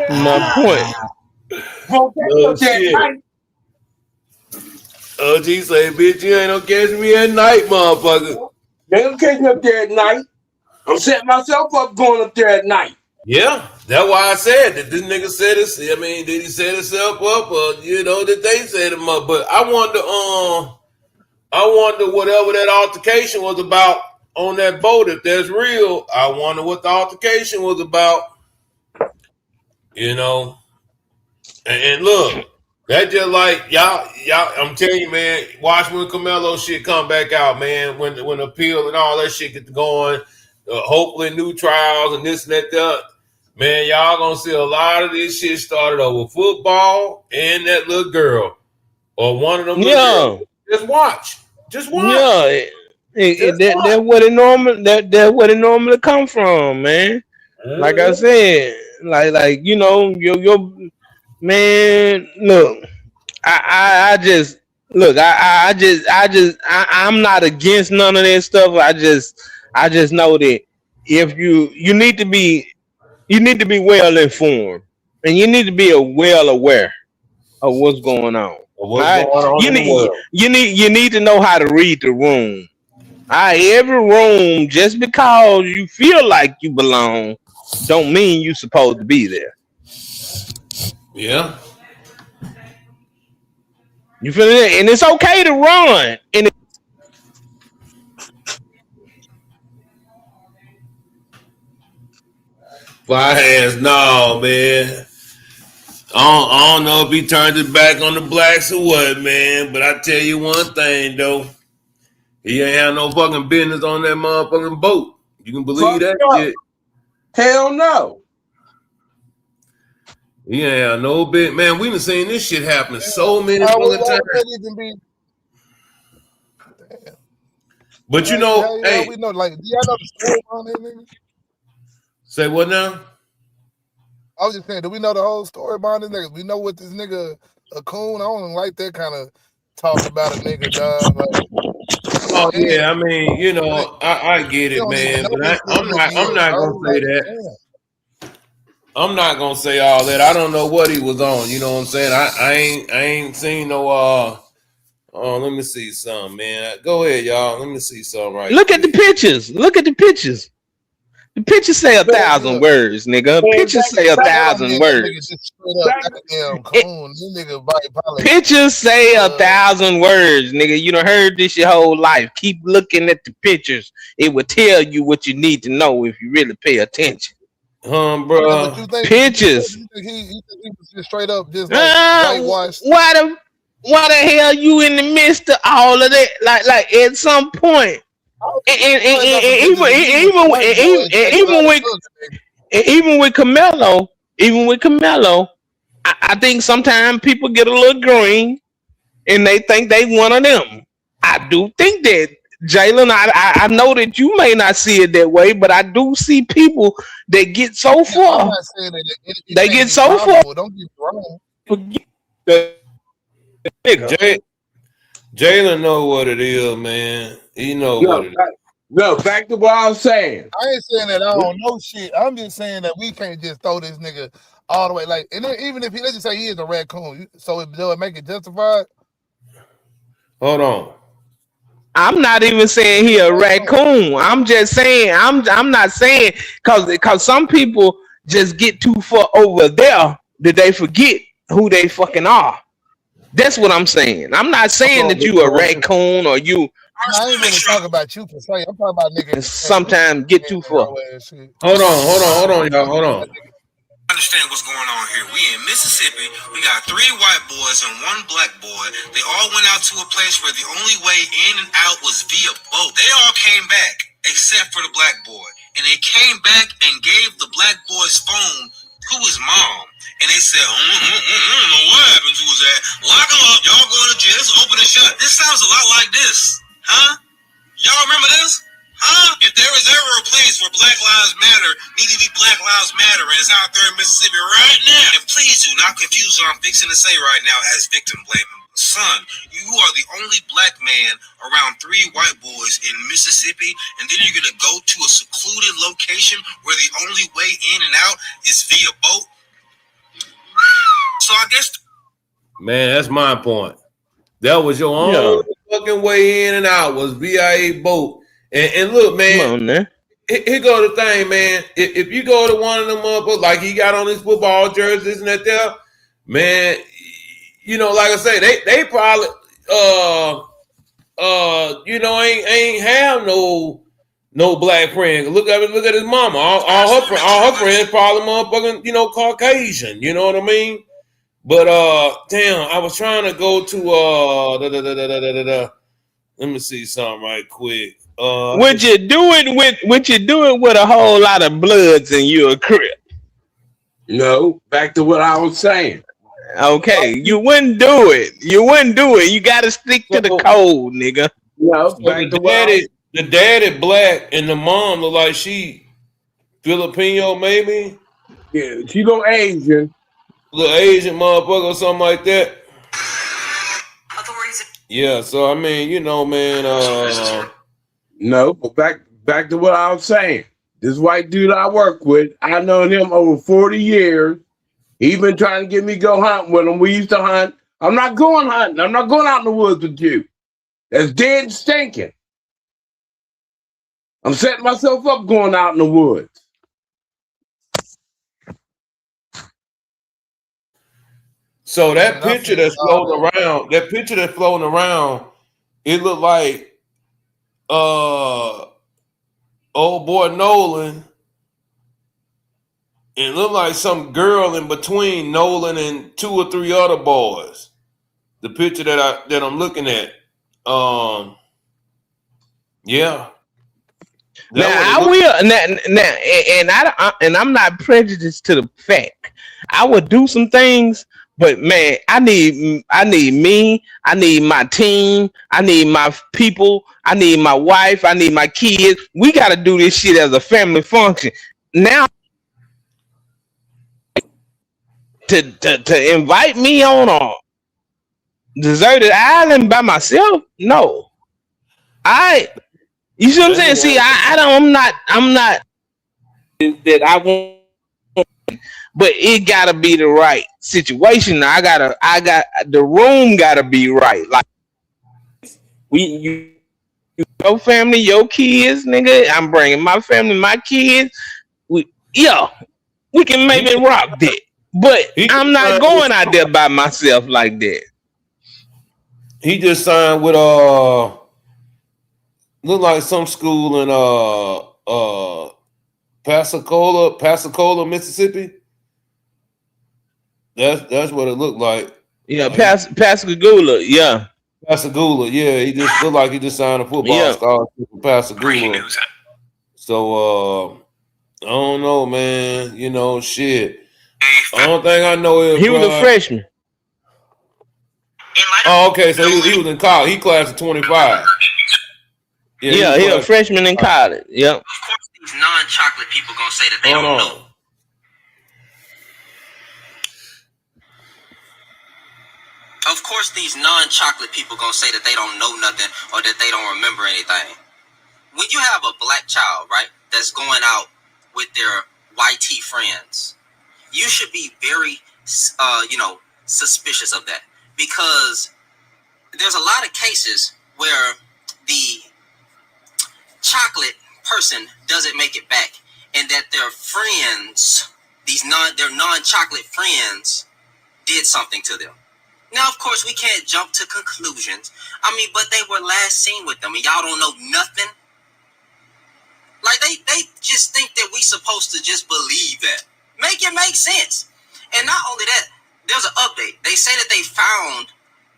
my point. Won't catch me up there shit. at night. OG say, bitch, you ain't no catch me at night, motherfucker. They don't catch me up there at night. I'm setting myself up going up there at night. Yeah, that's why I said that this nigga set us. I mean, did he set himself up, or you know, did they set him up? But I wonder whatever that altercation was about on that boat. If that's real, I wonder what the altercation was about. You know, and look, that just like y'all. I'm telling you, man. Watch when Carmelo shit come back out, man. When the appeal and all that shit get going. Hopefully, new trials and this and that. Man, y'all gonna see a lot of this shit started over football and that little girl or one of them. Girls. Just watch. Yeah, that's what it normally that's what it normally come from, man. Like I said, like you know, your man. Look, I just look. I'm not against none of that stuff. I just know that if you need to be well informed and you need to be well aware of what's going on. What's going on in the world? You need to know how to read the room. Every room, just because you feel like you belong, don't mean you supposed to be there. Yeah. You feel it? And it's okay to run. And Fly hands, no, man. I don't know if he turned his back on the blacks or what, man. But I tell you one thing, though. He ain't had no fucking business on that motherfucking boat. You can believe fuck that up. shit. Hell no. He ain't had no bit. Man, we done seen this shit happen Yeah. so many Why fucking would times. that even be? Damn. But you know, hey. We know, like, do y'all know the story behind that nigga? Say what now? I was just saying, do we know the whole story behind this nigga? We know what this nigga a coon. I don't like that kind of talk about a nigga, dog. Like, Oh damn. yeah, I mean, you know, I get We it, don't even man. know But this I'm nigga not deal, gonna bro. say Like, that. damn. I'm not gonna say all that. I don't know what he was on. You know what I'm saying? I ain't seen no oh, let me see something, man. Go ahead, y'all. Let me see something right Look at the quick. pictures. Look at the pictures. The pictures say 1,000 words, nigga. Pictures say That don't 1,000 mean that nigga words. just straight up goddamn coon. This nigga probably Pictures say 1,000 words, nigga. You done heard this your whole life. Keep looking at the pictures. It will tell you what you need to know if you really pay attention. Bro. But you think Pictures. he was just straight up just like whitewashed? Why the hell you in the midst of all of that? Like at some point, even with Camelo, I think sometimes people get a little green and they think they one of them. I do think that, Jalen. I know that you may not see it that way, but I do see people that get so far. I'm not saying that They get so far. Don't get me wrong. Forget the nigga. Jalen know what it is, man. He know what it is. No, back to what I was saying. I ain't saying that I don't know shit. I'm just saying that we can't just throw this nigga all the way. Like, and then even if let's just say he is a raccoon, so do it make it justified? Hold on. I'm not even saying he a raccoon. I'm just saying I'm not saying because some people just get too far over there that they forget who they fucking are. That's what I'm saying. I'm not saying that you a raccoon or you. I ain't really talking about you per se. I'm talking about niggas. Sometimes get too far. Hold on, y'all. Hold on. Understand what's going on here. We in Mississippi. We got 3 white boys and 1 black boy. They all went out to a place where the only way in and out was via boat. They all came back except for the black boy, and they came back and gave the black boy's phone to his mom. And they said, I don't know what happened to his ass. Lock him up. Y'all go to jail. It's open and shut. This sounds a lot like this, huh? Y'all remember this? Huh? If there was ever a place where Black Lives Matter need to be Black Lives Matter, and it's out there in Mississippi right now. And please do not confuse what I'm fixing to say right now as victim blaming. Son, you are the only black man around 3 white boys in Mississippi, and then you're gonna go to a secluded location where the only way in and out is via boat. So I guess, man, that's my point. That was your only fucking way in and out was via boat. And look, man, here go the thing, man. If you go to one of them motherfuckers, like he got on his football jerseys and that there, man, you know, like I say, they probably you know, ain't have no black friend. Look at his mama. All her friends probably motherfucking, you know, Caucasian. You know what I mean? But damn, I was trying to go to let me see something right quick. What you doing with a whole lot of bloods in your crib? No, back to what I was saying. Okay, you wouldn't do it. You got to stick to the code, nigga. No, back to the daddy black and the mom look like she Filipino, maybe. Yeah, she look Asian. Little Asian motherfucker or something like that. Yeah, so I mean, you know, man. No, but back to what I was saying. This white dude I work with, I've known him over 40 years. He been trying to get me go hunting with him. We used to hunt. I'm not going hunting. I'm not going out in the woods with you. That's dead and stinking. I'm setting myself up going out in the woods. So that Man, I picture feel that's y'all, floating around, it looked like old boy Nolan. It looked like some girl in between Nolan and two or three other boys. The picture that I'm looking at. Yeah. Now That's what it I looked. will and I'm not prejudiced to the fact. I would do some things, but man, I need me, I need my team, I need my people, I need my wife, I need my kids. We got to do this shit as a family function. Now to invite me on a deserted island by myself? No. You see what I'm That's saying? See, what I'm not that I want, but it gotta be the right situation. I got the room gotta be right. Like your family, your kids, nigga. I'm bringing my family, my kids. Yeah, we can he maybe rock that. But he just I'm not signed with, going out there by myself like that. he just signed with look like some school in Pensacola, Mississippi. That's what it looked like. Yeah, He, Pascagoula. Yeah, Pascagoula, yeah. He just looked like he just signed a football yeah. scholarship for Pascagoula. So I don't know, man. You know, shit. The only thing I know is, He was a bro. freshman. Oh, okay. So he was in college. He class of 25. Yeah, he was Yeah, he a class. freshman in college. Yep. Of course, these non-chocolate people gonna say that they Hold don't on. know. Of course, these non-chocolate people gonna say that they don't know nothing or that they don't remember anything. When you have a black child, right, that's going out with their YT friends, you should be very, suspicious of that, because there's a lot of cases where the chocolate person doesn't make it back, and that their friends, their non-chocolate friends, did something to them. Now, of course, we can't jump to conclusions. I mean, but they were last seen with them, and y'all don't know nothing. Like, they just think that we supposed to just believe that. Make it make sense. And not only that, there's an update. They say that they found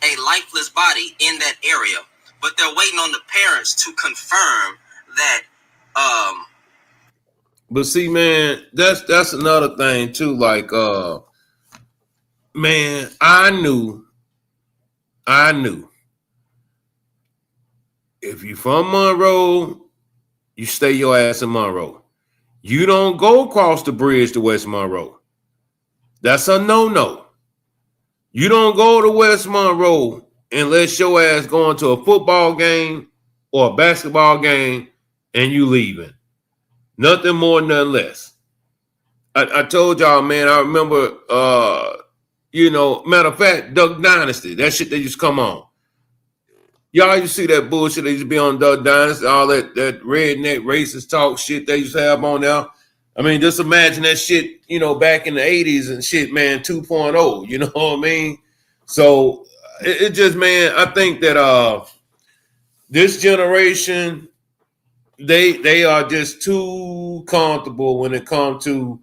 a lifeless body in that area, but they're waiting on the parents to confirm that. But see, man, that's another thing too. Like, man, I knew if you from Monroe, you stay your ass in Monroe. You don't go across the bridge to West Monroe. That's a no-no. You don't go to West Monroe unless your ass going to a football game or a basketball game and you leaving. Nothing more, nothing less. I told y'all, man, I remember, matter of fact, Duck Dynasty, that shit that used to come on. Y'all used to see that bullshit that used to be on Duck Dynasty, all that redneck racist talk shit they used to have on there. I mean, just imagine that shit, back in the 80s and shit, man, 2.0, you know what I mean? So it just, man, I think that this generation, they are just too comfortable when it comes to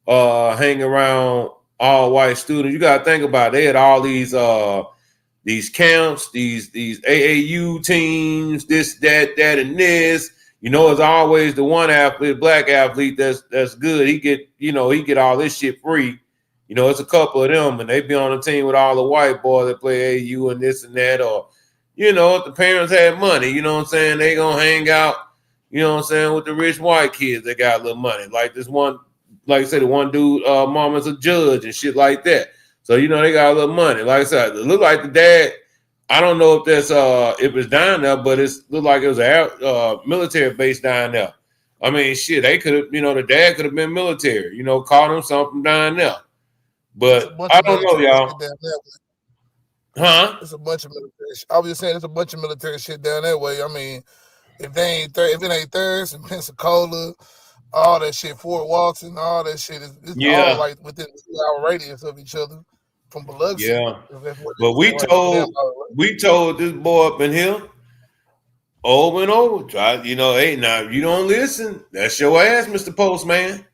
hang around all white students. You gotta think about it. They had all these camps, these AAU teams, this, that, and this. It's always the one athlete, black athlete that's good. He get all this shit free. It's a couple of them, and they be on the team with all the white boys that play AAU and this and that. Or, if the parents had money, you know what I'm saying, they gonna hang out, with the rich white kids that got a little money. Like this one, like I said, the one dude, mama's a judge and shit like that. So they got a little money. Like I said, it looked like the dad. I don't know if that's if it's down there, but it looked like it was a military base down there. I mean, shit, they could have, the dad could have been military. Caught him something down there. But I don't know, y'all. Huh? It's a bunch of military. I was just saying, it's a bunch of military shit down that way. I mean, If it ain't theirs in Pensacola, all that shit, Fort Walton, all that shit it's all Yeah, like within a 2 hour radius of each other from Biloxi. yeah. If that's what they But say right over there. we told this boy up in here over and over. Try, hey, now if you don't listen, that's your ass, Mr. Postman.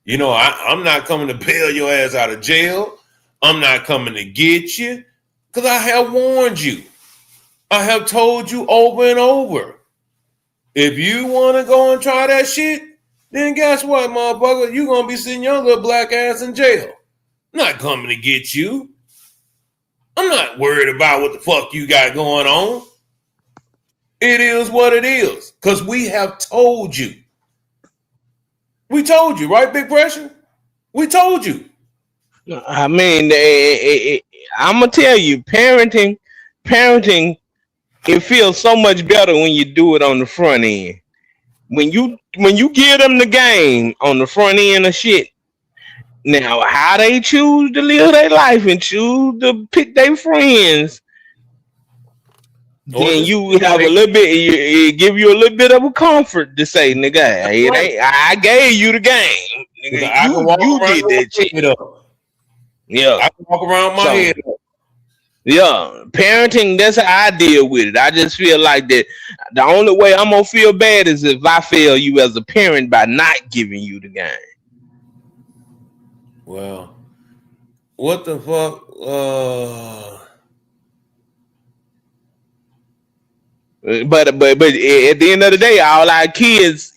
I'm not coming to bail your ass out of jail. I'm not coming to get you. Because I have warned you. I have told you over and over. If you want to go and try that shit, then guess what, motherfucker? You're going to be sitting your little black ass in jail. I'm not coming to get you. I'm not worried about what the fuck you got going on. It is what it is. Because we have told you. We told you, right, Big Pressure? We told you. I mean, I'm gonna tell you, parenting, it feels so much better when you do it on the front end. When you give them the game on the front end of shit. Now, how they choose to live their life and choose to pick their friends, Or then just, you have a little bit. It give you a little bit of a comfort to say, "Nigga, hey, it right. ain't. I gave you the game. Nigga, I can walk you around did that my shit." head up. Yeah. I can walk around my So head up. yeah, parenting. That's how I deal with it. I just feel like that. The only way I'm gonna feel bad is if I fail you as a parent by not giving you the game. Well, what the fuck? But at the end of the day, all our kids,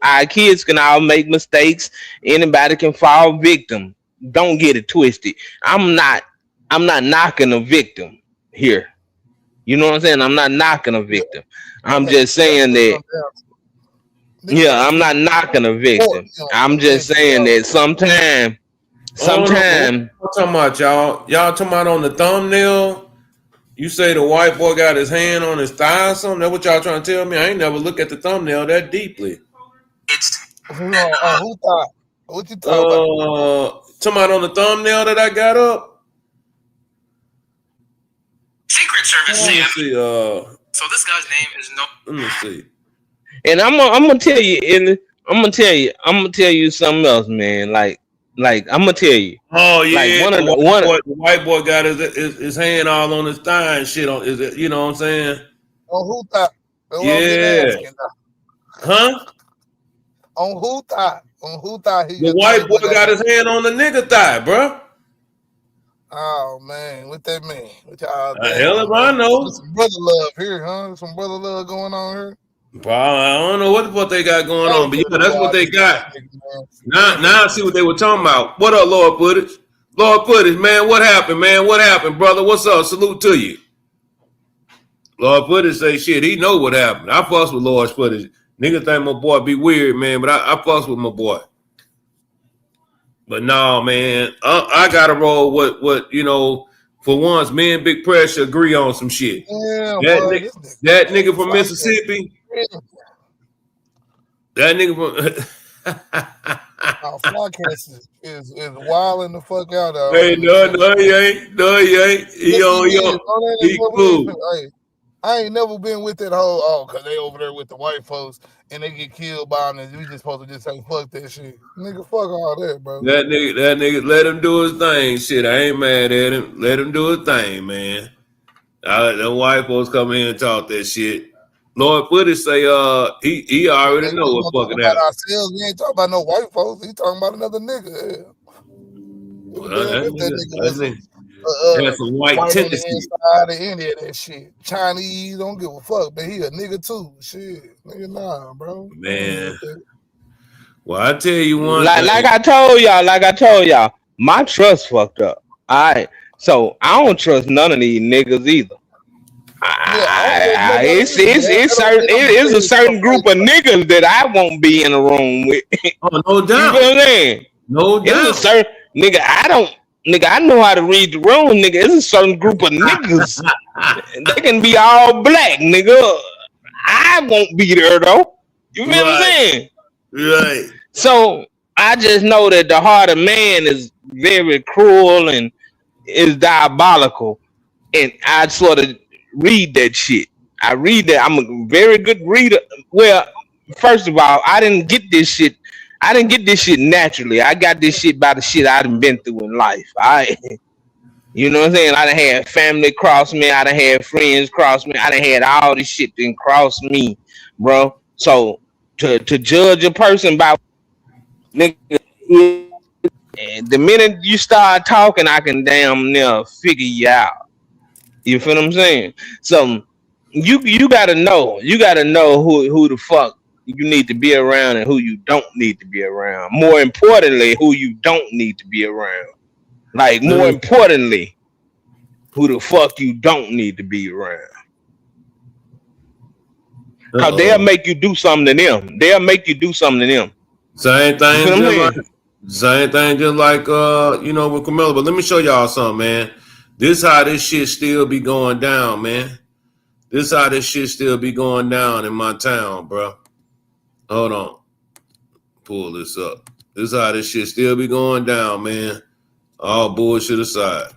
our kids can all make mistakes. Anybody can fall victim. Don't get it twisted. I'm not knocking a victim here. You know what I'm saying? I'm not knocking a Yeah, victim. I'm hey, just that's saying what it that, comes down to. Niggas yeah, gotta I'm keep not knocking a support victim. I'm just eventually, saying dog. that sometime, I don't know. What sometime, y'all talking about, y'all? Y'all talking about on the thumbnail? You say the white boy got his hand on his thigh or something? That's what y'all trying to tell me? I ain't never look at the thumbnail that deeply. Who on who thought? What you talking about? Talking about on the thumbnail that I got up? Secret Service Let me Sam. see. So this guy's name is no. Let me see. and I'm gonna tell you, and I'm gonna tell you something else, man. Like I'm gonna tell you, Oh like yeah, one of the one. the white boy got his hand all on his thigh and shit. On is it? You know what I'm saying? On who thought? That's what I'm getting Yeah. asking now. Huh? On who thought? On who thought The the white white boy boy got got his. his hand on the nigga thigh, bro. Oh man, what that mean? What y'all Hell if damn, I man. know. There's some brother love here, huh? Some brother love going on here. Bro, I don't know what the fuck they got going I on, ain't but finna yeah, do that's what all they this with got. these niggas, man. I Now, ain't finna now I do see this what they shit. were talking about. What up, Lord Footage? Lord Footage, man, what happened, man? What happened, brother? What's up? Salute to you. Lord Footage say shit. He know what happened. I fuss with Lord Footage. Niggas think my boy be weird, man, but I fuss with my boy. But no, man, I gotta roll what for once, me and Big Pressure agree on some shit. Yeah, That boy, nigga, this nigga, that man, nigga from fuck that. Mississippi, that nigga from Our Flockcast is wilding the fuck out Hey, in the no, chat. no, he ain't. No, he ain't. Yes, he is. Oh, that is He what we ain't cool. finna. Hey, I ain't never been with that whole cause they over there with the white folks and they get killed by them and we just supposed to just say fuck that shit. Nigga, fuck all that, bro. That nigga, let him do his thing. Shit, I ain't mad at him. Let him do his thing, man. The white folks come in and talk that shit. Lord Footage say, he already Nigga, know we what gonna talk fucking about happened. ourselves. We ain't talking about no white folks. He talking about another nigga. Yeah. Give a Well, damn that if that nigga, nigga that was nigga a has some white white on the tendency. inside or any of that shit. Chinese, don't give a fuck, but he a nigga too. Shit, nigga, nah, bro. I ain't Man. with that. Well, I tell you one Like thing. I told y'all, my trust fucked up. All right, so I don't trust none of these niggas either. Yeah, I don't trust nobody either, but It's that don't certain. mean I'm gonna It's say a this stuff certain like group of niggas that I won't be in a room with. Oh, no You feel doubt. what I'm saying? No It's a doubt. certain nigga. I don't. Nigga, I know how to read the room. Nigga, it's a certain group of niggas. They can be all black, nigga. I won't be there though. You feel what I'm Right. saying? Right. So I just know that the heart of man is very cruel and is diabolical, and I sort of read that shit. I read that. I'm a very good reader. Well, first of all, I didn't get this shit. I didn't get this shit naturally. I got this shit by the shit I done been through in life. You know what I'm saying? I done had family cross me. I done had friends cross me. I done had all this shit then cross me, bro. So to judge a person by nigga, the minute you start talking, I can damn near figure you out. You feel what I'm saying? So you gotta know. You gotta know who the fuck you need to be around and who you don't need to be around. More importantly, who you don't need to be around. Like more importantly, who the fuck you don't need to be around. Cause they'll make you do something to them. They'll make you do something to them. Same You thing, feel what I'm just like saying? with Camilla. But let me show y'all something, man. This how this shit still be going down, man. This how this shit still be going down in my town, bro. Hold on. Pull this up. This how this shit still be going down, man. All bullshit aside.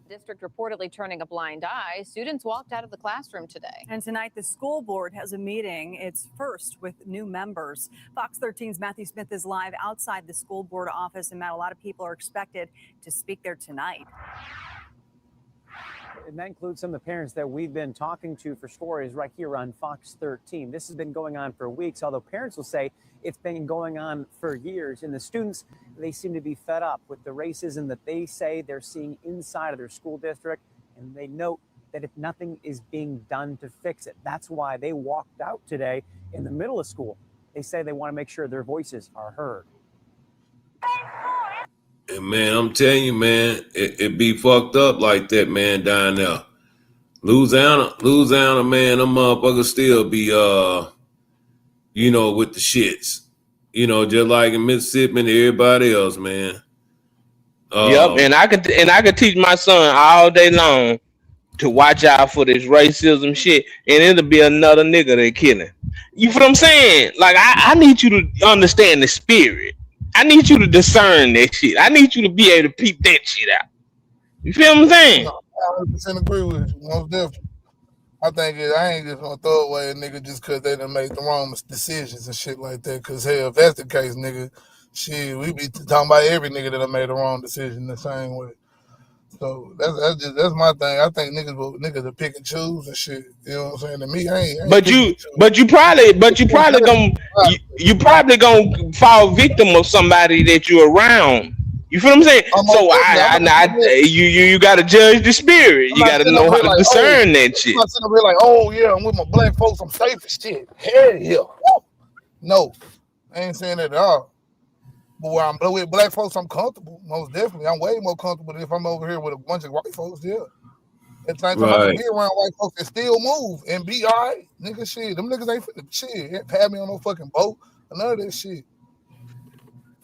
District reportedly turning a blind eye. Students walked out of the classroom today. And tonight, the school board has a meeting. It's first with new members. Fox 13's Matthew Smith is live outside the school board office. And Matt, a lot of people are expected to speak there tonight. And that includes some of the parents that we've been talking to for stories right here on Fox 13. This has been going on for weeks, although parents will say it's been going on for years. And the students, they seem to be fed up with the racism that they say they're seeing inside of their school district. And they note that if nothing is being done to fix it, that's why they walked out today in the middle of school. They say they want to make sure their voices are heard. And man, I'm telling you, man, it be fucked up like that, man, down there. Louisiana, man, them motherfuckers still be, with the shits. Just like in Mississippi and everybody else, man. Yep, and I could teach my son all day long to watch out for this racism shit, and it'll be another nigga they killing. You feel what I'm saying? Like I need you to understand the spirit. I need you to discern that shit. I need you to be able to peep that shit out. You feel what I'm saying? I 100% agree with you. Most definitely. I think I ain't just gonna throw away a nigga just because they done made the wrong decisions and shit like that. Because hell, if that's the case, nigga, shit, we be talking about every nigga that done made the wrong decision the same way. So that's my thing. I think niggas will pick and choose and shit. You know what I'm saying? To me, I ain't But you probably gonna fall victim of somebody that you're around. You feel what I'm saying? So you gotta judge the spirit. You gotta know how to discern that shit. I'm not sitting up here like, oh yeah, I'm with my black folks, I'm safe as shit. Hell yeah. No, I ain't saying that at all. But where I'm with black folks, I'm comfortable. Most definitely. I'm way more comfortable than if I'm over here with a bunch of white folks, yeah. At the same time, I can be around white folks and still move and be all right. Nigga, shit. Them niggas ain't finna shit. Have me on no fucking boat. None of that shit.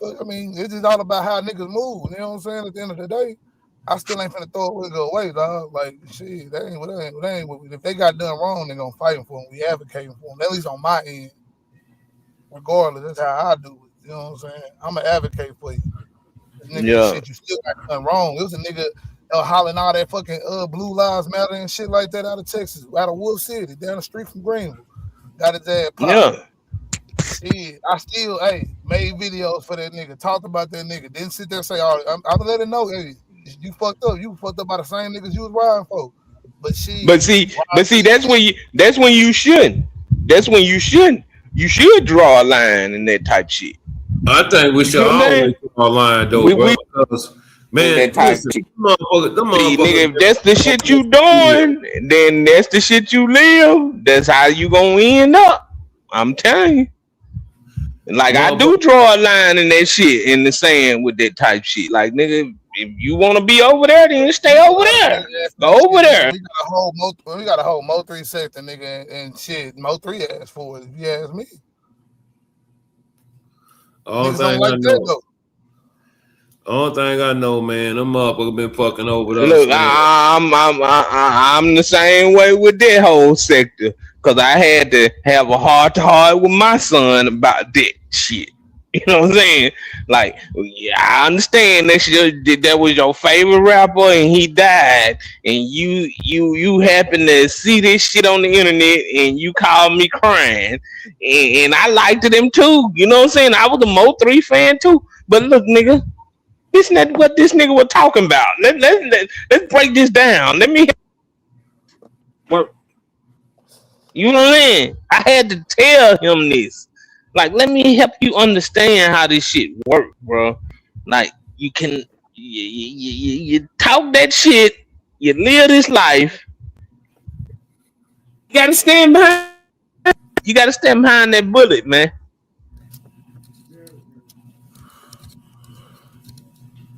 But, I mean, it's just all about how niggas move. You know what I'm saying? At the end of the day, I still ain't finna throw it and go away, dog. Like, shit, that ain't what if they got done wrong, they gonna fight for them. We advocating for them. At least on my end. Regardless, that's how I do it. You know what I'm saying? I'm an advocate for you. This nigga, shit, you still got nothing wrong. It was a nigga hollering all that fucking Blue Lives Matter and shit like that out of Texas, out of Wolf City, down the street from Greenville. Got his ass popped. Yeah. Shit, I still, made videos for that nigga, talked about that nigga. Didn't sit there and say, I'm gonna let him know, hey, you fucked up. You fucked up by the same niggas you was riding for. But see, that's when you shouldn't. That's when you shouldn't. You should draw a line in that type shit. I think we should always draw a line, though, bro. Because, man, listen, nigga, if that's the shit you doing, then that's the shit you live. That's how you gonna end up. I'm telling you. Like, I do draw a line in that shit in the sand with that type shit. Like, nigga, if you want to be over there, then stay over there. Go over there. We got a whole Mo 3 sector, nigga, and shit. Mo 3 asked for it, if you ask me. Only thing I know, man, them motherfuckers been fucking over us. Look, I'm the same way with that whole sector. Because I had to have a heart-to-heart with my son about that shit. You know what I'm saying? Like, yeah, I understand that was your favorite rapper and he died, and you happen to see this shit on the internet and you called me crying, and I liked them too. You know what I'm saying? I was a Mo3 fan too. But look, nigga, this not what this nigga was talking about. Let's break this down. Let me work. You know what I'm saying? I had to tell him this. Like, let me help you understand how this shit work, bro. Like, you talk that shit, you live this life. You gotta stand behind. You gotta stand behind that bullet, man.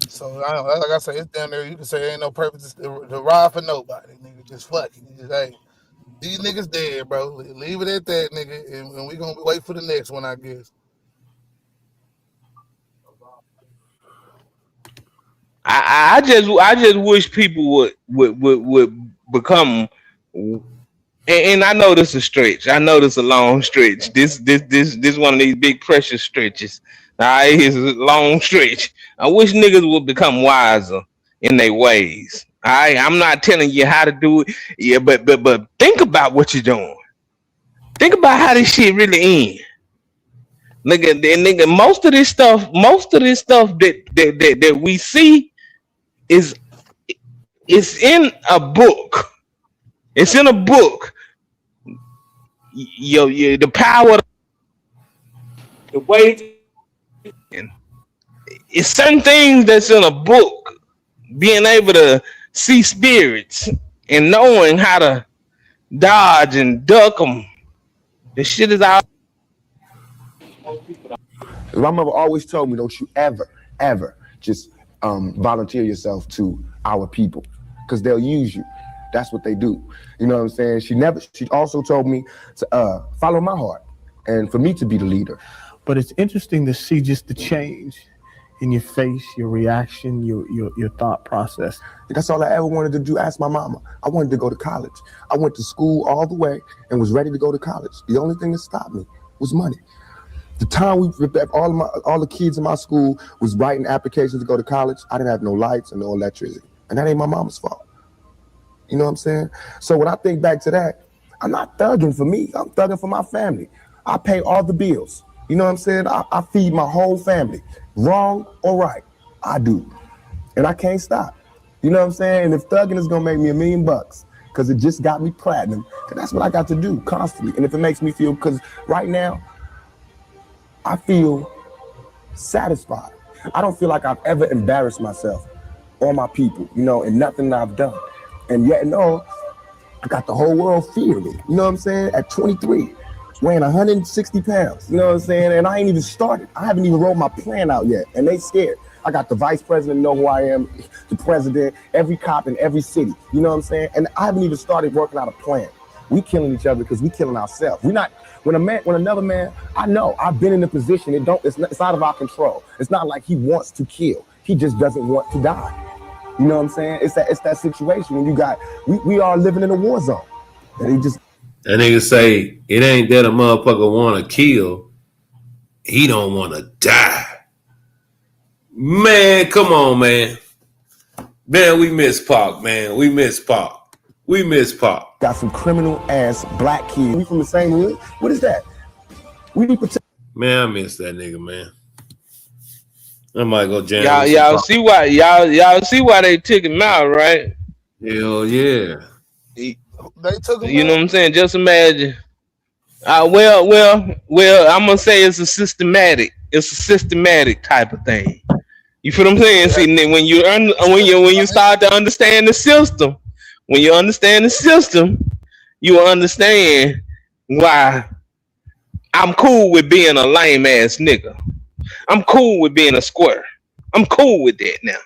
So like I said, it's down there. You can say ain't no purpose to ride for nobody, nigga. Just fuck it. Just, hey, these niggas dead, bro. Leave it at that, nigga, and we gonna wait for the next one, I guess. I just wish people would become. And I know this is a stretch. I know this is a long stretch. This one of these big pressure stretches. All right, it's a long stretch. I wish niggas would become wiser in their ways. All right, I'm not telling you how to do it. Yeah, but think about what you're doing. Think about how this shit really ends. Nigga, most of this stuff that we see is it's in a book. It's in a book. The power, the way. It's certain things that's in a book. Being able to see spirits and knowing how to dodge and duck them. The shit is out. My mother always told me, don't you ever just volunteer yourself to our people, because they'll use you. That's what they do. You know what I'm saying? She also told me to follow my heart and for me to be the leader. But it's interesting to see just the change in your face, your reaction, your thought process. That's all I ever wanted to do. Ask my mama. I wanted to go to college. I went to school all the way and was ready to go to college. The only thing that stopped me was money. The time all the kids in my school was writing applications to go to college, I didn't have no lights and no electricity. And that ain't my mama's fault. You know what I'm saying? So when I think back to that, I'm not thugging for me. I'm thugging for my family. I pay all the bills. You know what I'm saying? I feed my whole family. Wrong or right, I do. And I can't stop. You know what I'm saying? And if thugging is gonna make me $1 million, because it just got me platinum, then that's what I got to do constantly. And if it makes me feel, because right now, I feel satisfied. I don't feel like I've ever embarrassed myself or my people, in nothing that I've done. And yet, I got the whole world fearing me. You know what I'm saying? At 23, weighing 160 pounds. You know what I'm saying? And I ain't even started. I haven't even rolled my plan out yet. And they scared. I got the vice president know who I am, the president, every cop in every city. You know what I'm saying? And I haven't even started working out a plan. We killing each other because we killing ourselves. We're not. When another man, I know I've been in a position. It's out of our control. It's not like he wants to kill. He just doesn't want to die. You know what I'm saying? It's that situation when we are living in a war zone. And that nigga say it ain't that a motherfucker want to kill. He don't want to die. Man, come on, man. Man, we miss Pac, man. We miss Pac. We miss Pac. Got some criminal ass black kids. We from the same hood. What is that? We need protect. Man, I miss that nigga, man. I might go jam. Y'all see why they took him out, right? Hell yeah. They took him You out. know what I'm saying? Just imagine. Well, I'm gonna say it's a systematic type of thing. You feel what I'm saying? See, when you start to understand the system, you will understand why I'm cool with being a lame ass nigga. I'm cool with being a square. I'm cool with that now.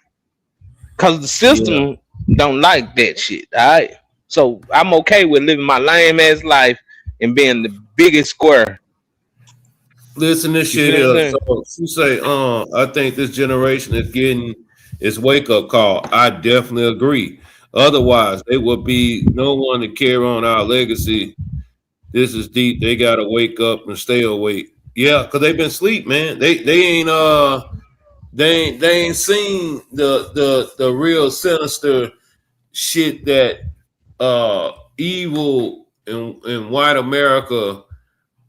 Cause the system don't like that shit. Alright. So I'm okay with living my lame ass life and being the biggest square. Listen, this shit is. So she say, I think this generation is getting its wake up call. I definitely agree. Otherwise, there would be no one to carry on our legacy. This is deep. They gotta wake up and stay awake. Yeah, because they've been asleep, man. They ain't seen the real sinister shit that evil in white America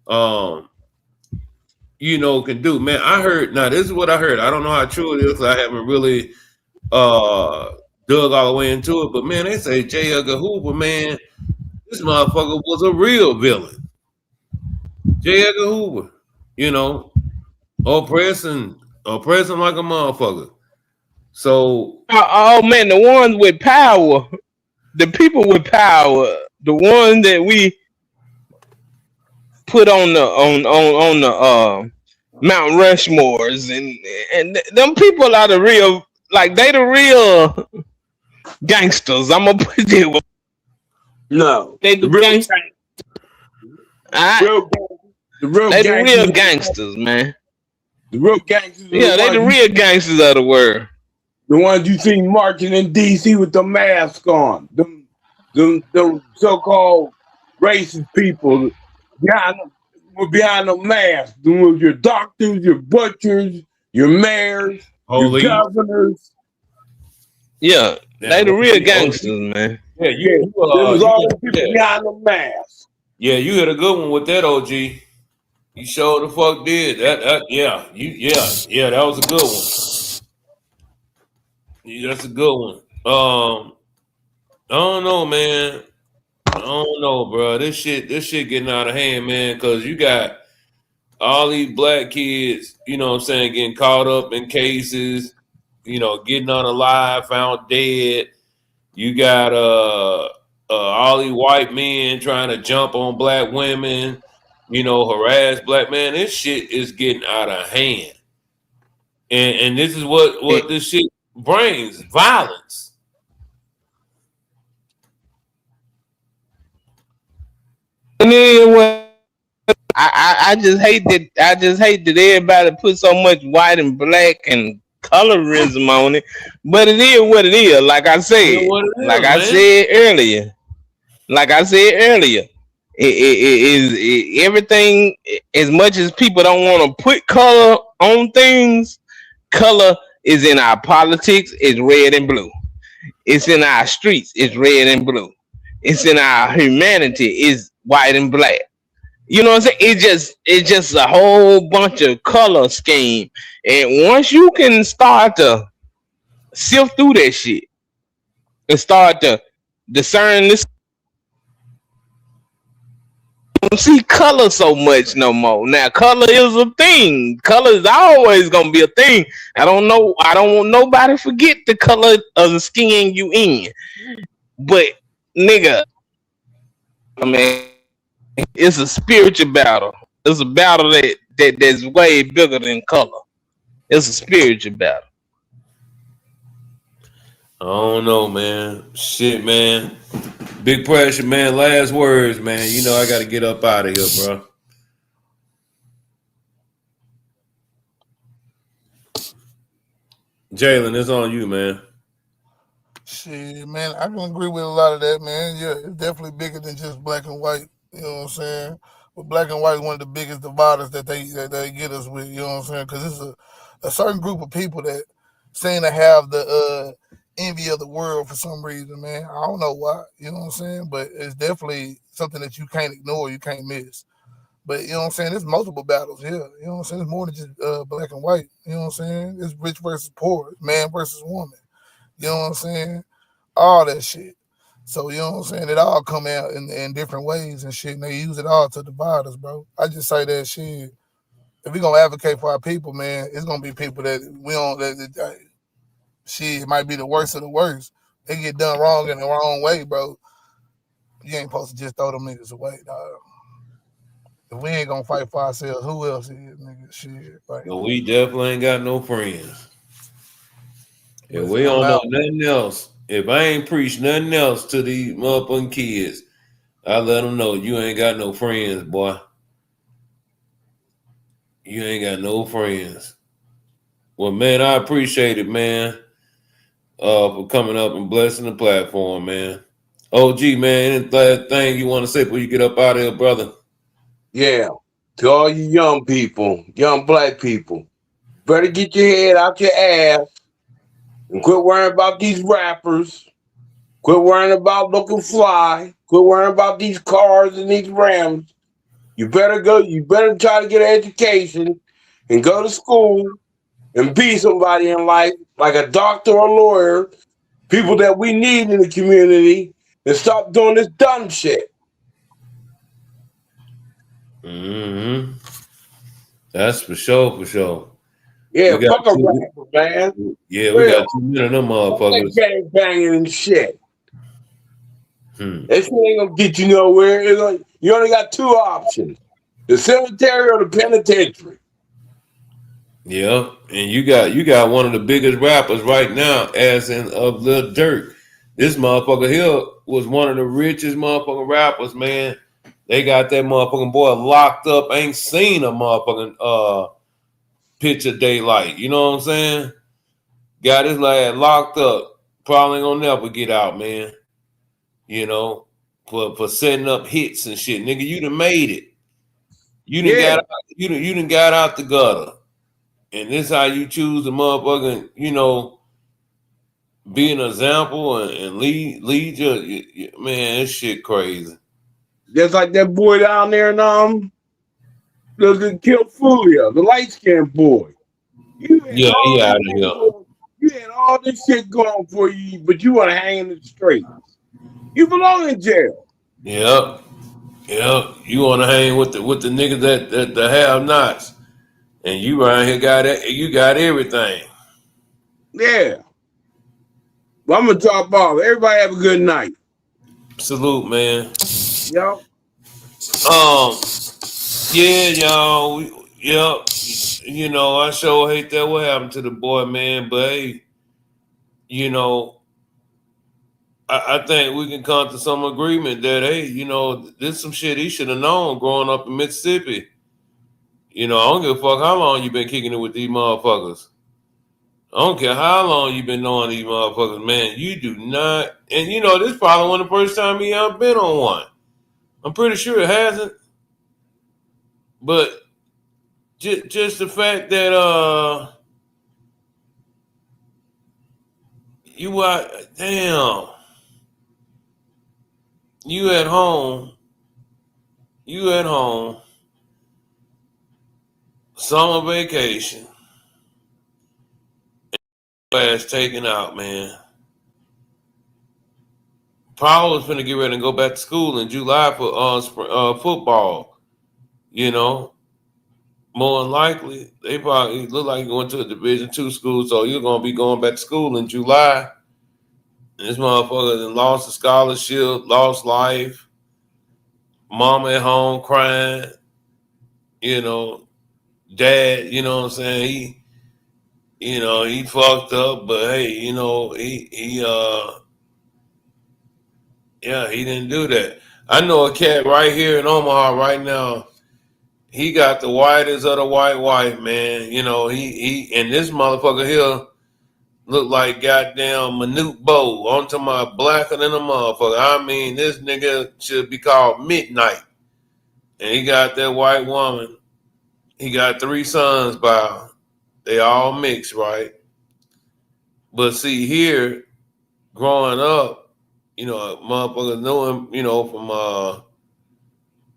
can do. Man, I heard, now this is what I heard. I don't know how true it is 'cause I haven't really dug all the way into it, but man, they say J. Edgar Hoover, man, this motherfucker was a real villain. J. Edgar Hoover, you know, oppressing like a motherfucker. So Oh man, the ones with power, the people with power, the ones that we put on the Mount Rushmores, and them people are the real, like they the real gangsters. I'm gonna put it with no, they the gangsters. They the real gangsters, man. The real gangsters. Yeah, they the real gangsters of the world. The ones you see marching in D.C. with the mask on. Them so-called racist people behind the mask. Them with your doctors, your butchers, your mayors, your governors. Yeah, they the real gangsters, man. Yeah, There was all the people behind the mask. Yeah, you had a good one with that, OG. You sure the fuck did. That was a good one. Yeah, that's a good one. I don't know, man. I don't know, bro. This shit getting out of hand, man, because you got all these black kids, you know what I'm saying, getting caught up in cases, getting unalive, found dead. You got all these white men trying to jump on black women, harass black men. This shit is getting out of hand. And this is what this shit brings, violence. And then I just hate that everybody put so much white and black and colorism on it. But it is what it is. Like I said, earlier, it is everything. As much as people don't want to put color on things, color is in our politics. It's red and blue. It's in our streets. It's red and blue. It's in our humanity. It's white and black. You know what I'm saying? It's just a whole bunch of color scheme. And once you can start to sift through that shit and start to discern this, you don't see color so much no more. Now color is a thing. Color is always gonna be a thing. I don't want nobody to forget the color of the skin you in. But nigga, I mean, it's a spiritual battle. It's a battle that's way bigger than color. It's a spiritual battle. I don't know, man. Shit, man. Big pressure, man. Last words, man. I got to get up out of here, bro. Jalen, it's on you, man. Shit, man, I can agree with a lot of that, man. Yeah, it's definitely bigger than just black and white. You know what I'm saying? But black and white is one of the biggest dividers that they get us with. You know what I'm saying? Because it's a certain group of people that seem to have the envy of the world for some reason, man. I don't know why. You know what I'm saying? But it's definitely something that you can't ignore, you can't miss. But you know what I'm saying? There's multiple battles here. You know what I'm saying? It's more than just black and white. You know what I'm saying? It's rich versus poor, man versus woman. You know what I'm saying? All that shit. So, you know what I'm saying? It all come out in different ways and shit, and they use it all to divide us, bro. I just say that shit. If we gonna advocate for our people, man, it's gonna be people that we don't shit, it might be the worst of the worst. They get done wrong in the wrong way, bro. You ain't supposed to just throw them niggas away, dog. If we ain't gonna fight for ourselves, who else is, nigga? Shit. Like, we definitely ain't got no friends. If we don't know nothing else, if I ain't preach nothing else to these motherfucking kids, I let them know you ain't got no friends, boy. You ain't got no friends. Well, man, I appreciate it, man, for coming up and blessing the platform, man. OG, man, any thing you want to say before you get up out of here, brother? Yeah. To all you young people, young black people, better get your head out your ass and quit worrying about these rappers. Quit worrying about looking fly. Quit worrying about these cars and these rims. You better try to get an education and go to school and be somebody in life, like a doctor or lawyer, people that we need in the community, and stop doing this dumb shit. Mm-hmm. That's for sure, for sure. Yeah, We got fuck a two, rapper, man. we got Real. 2 minutes of them Fuck that motherfuckers. gang banging and shit. Hmm. That shit ain't gonna get you nowhere. You only got two options: the cemetery or the penitentiary. Yeah, and you got one of the biggest rappers right now, as in of Lil Durk. This motherfucker here was one of the richest motherfucking rappers, man. They got that motherfucking boy locked up. Ain't seen a motherfucking picture daylight. You know what I'm saying? Got his lad locked up. Probably ain't gonna never get out, man. You know, for setting up hits and shit. Nigga, you done made it. You done Yeah, got out, you done got out the gutter. And this how you choose the motherfucking, be an example and lead your man, this shit crazy. just like that boy down there in the Kill Fulia, the light skinned boy. You had Yeah, he all out this of shit here. going. You had all this shit going for you, but you want to hang in the street. You belong in jail. Yep. Yep. You wanna hang with the niggas that the have nots. And you around here got it, you got everything. Yeah. Well, I'm gonna drop off. Everybody have a good night. Salute, man. Yo. Um, yeah, y'all. Yep. I sure hate that what happened to the boy, man. But hey, you know, I think we can come to some agreement that hey, this some shit he should have known growing up in Mississippi. I don't give a fuck how long you been kicking it with these motherfuckers. I don't care how long you been knowing these motherfuckers, man. You do not, and this probably one of the first time he ever been on one. I'm pretty sure it hasn't, but just the fact that you are damn, you at home, you at home, summer vacation, ass taken out, man. Paul was finna get ready and go back to school in July for football. You know, more than likely they probably look like going to a Division II school, so you're gonna be going back to school in July. And this motherfucker then lost a scholarship, lost life. Mama at home crying. You know, dad. You know what I'm saying? He fucked up, but hey, yeah, he didn't do that. I know a cat right here in Omaha right now. He got the whitest of the white, man. He and this motherfucker here look like goddamn Manute Bow. I'm talking about blacker than a motherfucker. I mean, this nigga should be called Midnight. And he got that white woman. He got 3 sons by. They all mixed, right? But see here, growing up, motherfuckers knew him,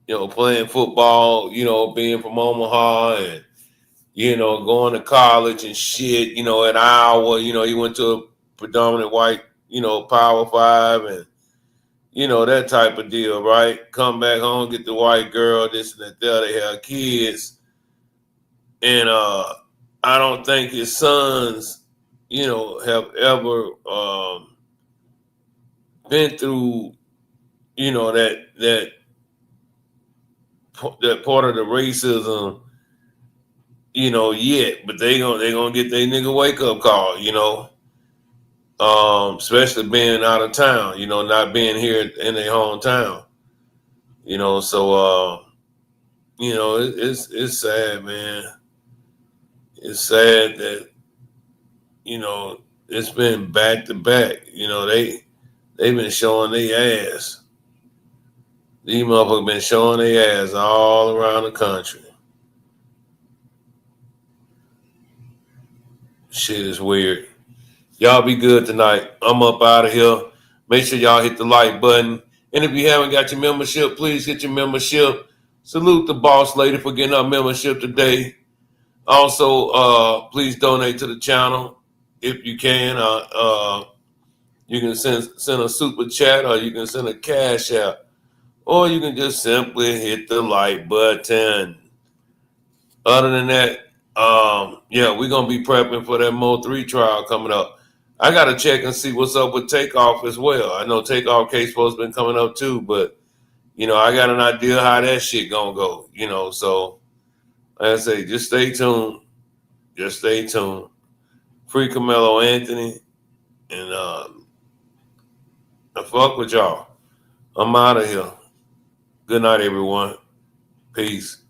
from playing football, being from Omaha and going to college and shit, at Iowa, he went to a predominant white, Power Five and, that type of deal, right? Come back home, get the white girl, this and that, there, they have kids. And I don't think his sons, have ever been through, that part of the racism, yet, but they gonna get their nigga wake up call, especially being out of town, not being here in their hometown, so it's sad, man. It's sad that it's been back to back. They've been showing their ass. These motherfuckers been showing their ass all around the country. Shit is weird. Y'all be good tonight. I'm up out of here. Make sure y'all hit the like button. And if you haven't got your membership, please get your membership. Salute the boss lady for getting our membership today. Also, please donate to the channel if you can. You can send a super chat, or you can send a cash app, or you can just simply hit the like button. Other than that, yeah, we're gonna be prepping for that Mo 3 trial coming up. I gotta check and see what's up with Takeoff as well. I know Takeoff case supposed to been coming up too, but I got an idea how that shit gonna go. So like I say, just stay tuned. Just stay tuned. Free Carmelo Anthony, and I fuck with y'all. I'm out of here. Good night, everyone. Peace.